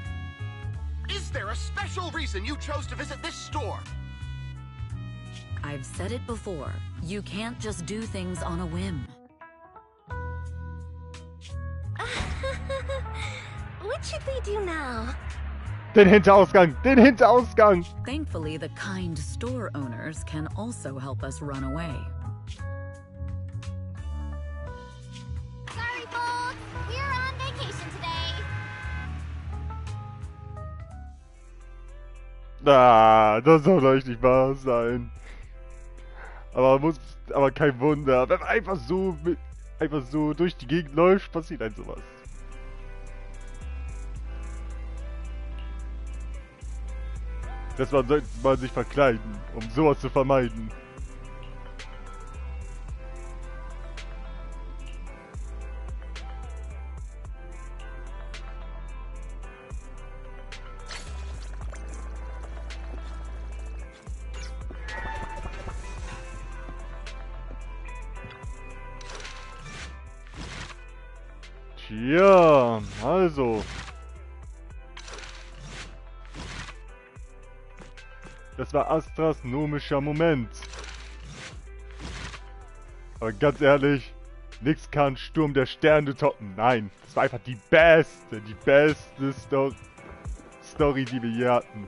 Is there a special reason you chose to visit this store? I've said it before. You can't just do things on a whim. What should we do now? Den Hinterausgang! Den Hinterausgang! Thankfully, the kind store owners can also help us run away. Sorry, folks! We're on vacation today! Ah, das soll euch nicht wahr sein. Aber kein Wunder. Wenn man einfach so durch die Gegend läuft, passiert halt sowas. Deshalb sollte man sich verkleiden, um sowas zu vermeiden. Ja, also. Das war Astras nomischer Moment. Aber ganz ehrlich, nichts kann Sturm der Sterne toppen. Nein, das war einfach die beste Story, die wir je hatten.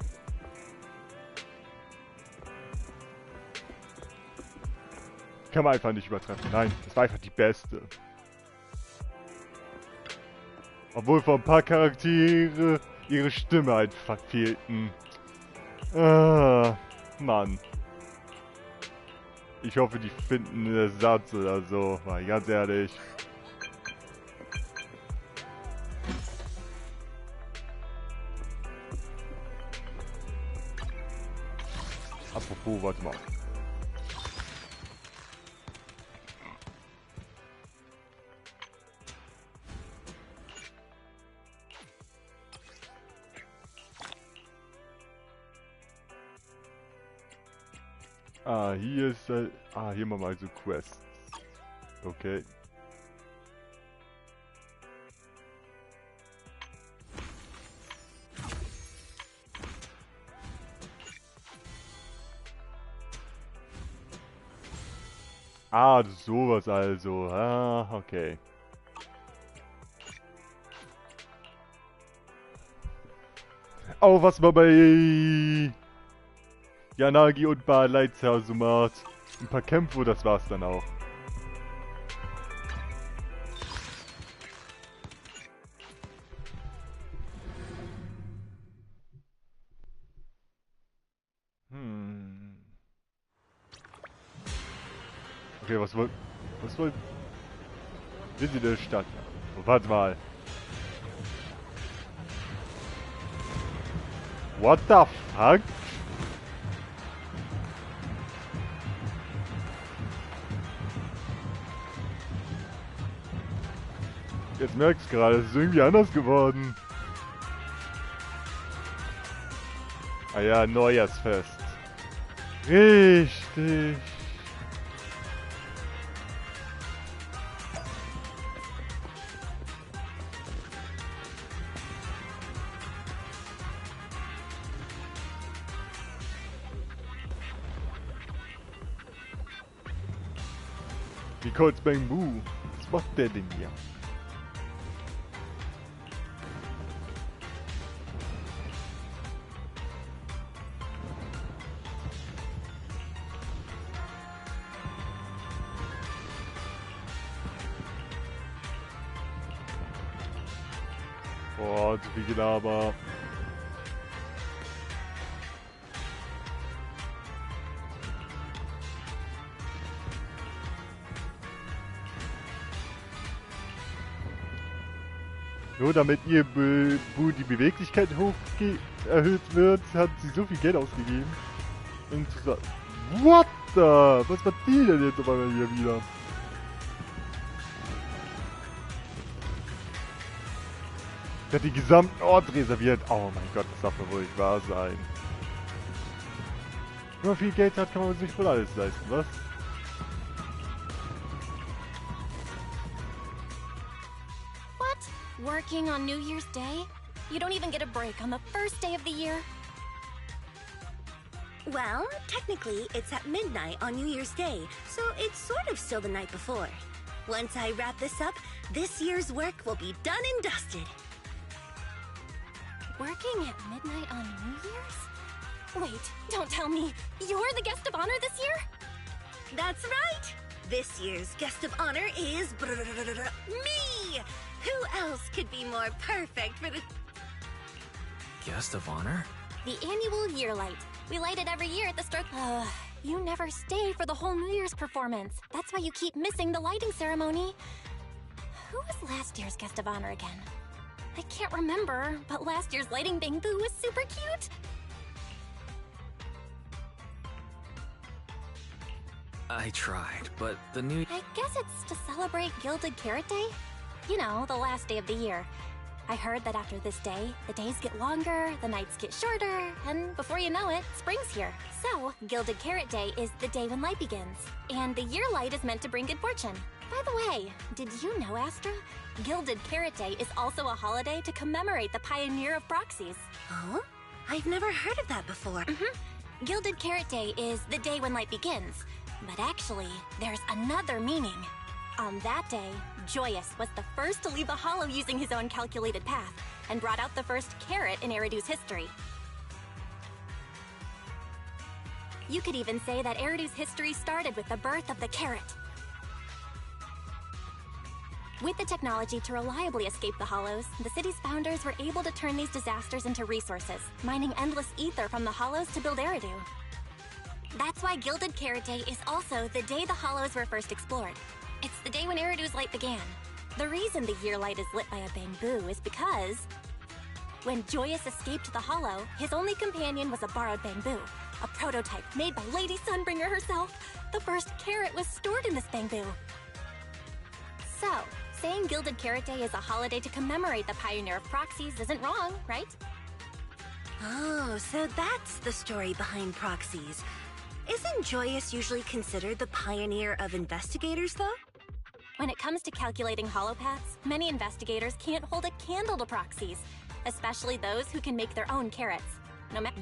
Kann man einfach nicht übertreffen. Nein, das war einfach die beste. Obwohl von ein paar Charaktere ihre Stimme einfach fehlten. Ah, Mann. Ich hoffe, die finden einen Ersatz oder so, mal ganz ehrlich. Apropos, warte mal. Ah, hier ist hier haben wir mal so Quests. Okay. Ah, sowas also. Ah, okay. Auch was man bei Yanagi und bei Leitzer so macht. Ein paar Kämpfe, das war's dann auch. Okay, was wollt... Sind Sie der Stadt? Oh, warte mal. What the fuck? Jetzt merkst du gerade, es ist irgendwie anders geworden. Ah ja, Neujahrsfest. Richtig. Wie kurz Bang Boo. Was macht der denn hier? Boah, zu viel Gelaber. Nur damit ihr die Beweglichkeit erhöht wird, hat sie so viel Geld ausgegeben. Interessant. What the? Was war die denn jetzt auf einmal hier wieder? Der hat den gesamten Ort reserviert. Oh mein Gott, das darf doch wohl nicht wahr sein. Wenn man viel Geld hat, kann man sich wohl alles leisten, was? Working on New Year's Day? You don't even get a break on the first day of the year? Well, technically, it's at midnight on New Year's Day, so it's sort of still the night before. Once I wrap this up, this year's work will be done and dusted. Working at midnight on New Year's? Wait, don't tell me. You're the guest of honor this year? That's right! This year's guest of honor is me! Who else could be more perfect for the... Guest of honor? The annual year light. We light it every year at the start. You never stay for the whole New Year's performance. That's why you keep missing the lighting ceremony. Who was last year's guest of honor again? I can't remember, but last year's lighting Bang Boo was super cute. I tried, but the new... I guess it's to celebrate Gilded Carrot Day? You know, the last day of the year. I heard that after this day, the days get longer, the nights get shorter, and before you know it, spring's here. So, Gilded Carrot Day is the day when light begins. And the year light is meant to bring good fortune. By the way, did you know, Astra? Gilded Carrot Day is also a holiday to commemorate the pioneer of proxies. Oh? I've never heard of that before. Gilded Carrot Day is the day when light begins. But actually, there's another meaning. On that day, Joyous was the first to leave the Hollow using his own calculated path, and brought out the first carrot in Eridu's history. You could even say that Eridu's history started with the birth of the carrot. With the technology to reliably escape the Hollows, the city's founders were able to turn these disasters into resources, mining endless ether from the Hollows to build Eridu. That's why Gilded Carrot Day is also the day the Hollows were first explored. It's the day when Eridu's light began. The reason the year light is lit by a bamboo is because when Joyous escaped the Hollow, his only companion was a borrowed bamboo, a prototype made by Lady Sunbringer herself. The first carrot was stored in this bamboo. So, saying Gilded Carrot Day is a holiday to commemorate the pioneer of proxies isn't wrong, right? Oh, so that's the story behind proxies. Isn't Joyous usually considered the pioneer of investigators, though? When it comes to calculating holopaths, many investigators can't hold a candle to proxies, especially those who can make their own carrots. No matter.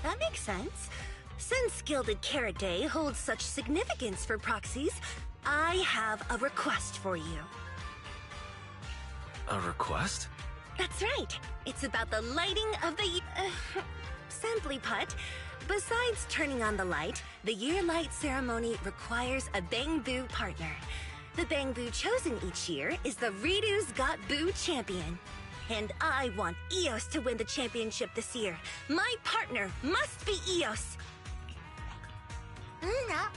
That makes sense. Since Gilded Carrot Day holds such significance for proxies, I have a request for you. A request? That's right. It's about the lighting of the... simply put, besides turning on the light, the year light ceremony requires a bamboo partner. The bamboo chosen each year is the Redo's Got Boo champion. And I want Eos to win the championship this year. My partner must be Eos. Una.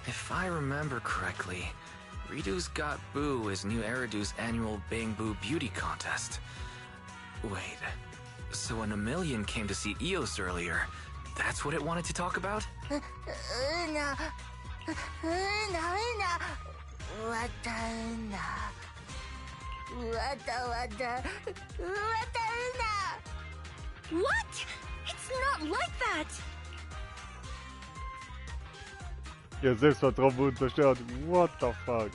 If I remember correctly, Redo's Got Boo is New Eridu's annual Bamboo Beauty Contest. Wait, so when a million came to see Eos earlier, that's what it wanted to talk about? Una. What? It's not like that! Ihr Selbstvertrauen wurde zerstört. What the fuck?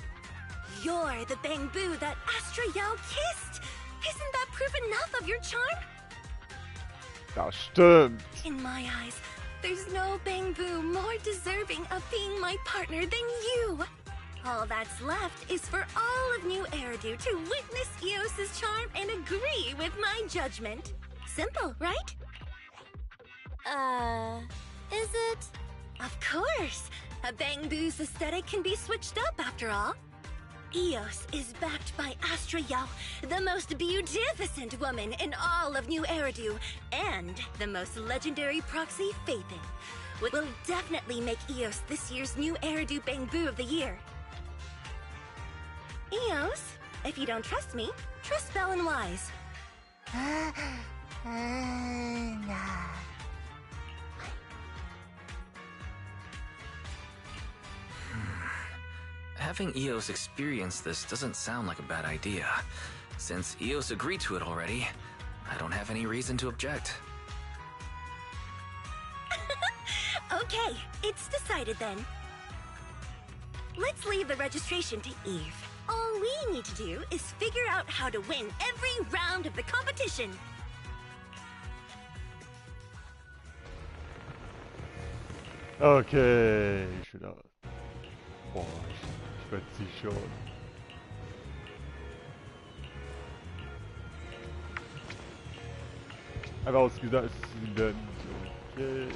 You're the bamboo that Astra Yao kissed! Isn't that proof enough of your charm? Das stimmt. In my eyes, there's no bamboo more deserving of being my partner than you! All that's left is for all of New Eridu to witness Eos's charm and agree with my judgment. Simple, right? Is it? Of course! A bamboo's aesthetic can be switched up after all. Eos is backed by Astra Yao, the most beautificent woman in all of New Eridu, and the most legendary proxy, Faithin. Will definitely make Eos this year's New Eridu Bamboo of the Year. Eos, if you don't trust me, trust Bell and Wise. Having Eos experience this doesn't sound like a bad idea. Since Eos agreed to it already, I don't have any reason to object. Okay, it's decided then. Let's leave the registration to Eve. All we need to do is figure out how to win every round of the competition. Okay, ich wieder. Boah, ich werde sie schon. Einfach ausgesagt, es ist ein Event. Okay.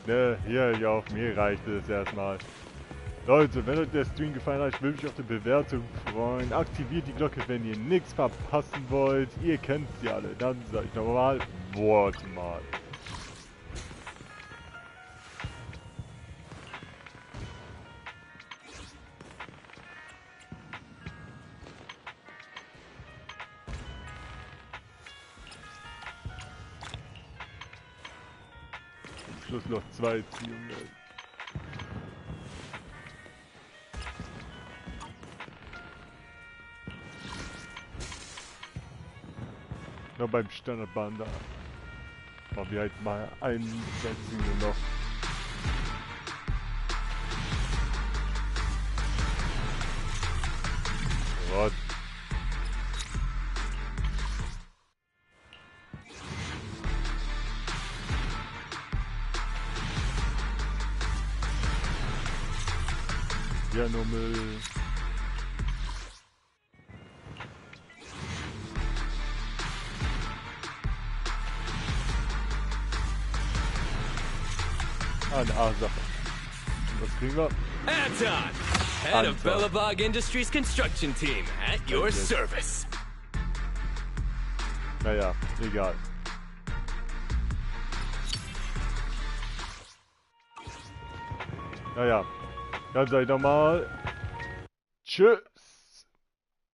Ne, hier auf mir reicht es erstmal. Leute, wenn euch der Stream gefallen hat, ich würde mich auf die Bewertung freuen. Aktiviert die Glocke, wenn ihr nichts verpassen wollt. Ihr kennt sie alle. Dann sage ich nochmal, Wort mal. Schluss noch 2 ziehen. Nur beim Standardbahn da. Machen wir halt mal einen Ziel noch. Gott. Ja, nur Müll. Eine A-Sache. Was kriegen wir? Anton, head of Bellabog Industries construction team, at your service. Naja, egal. Naja, dann sag ich nochmal. Tschö.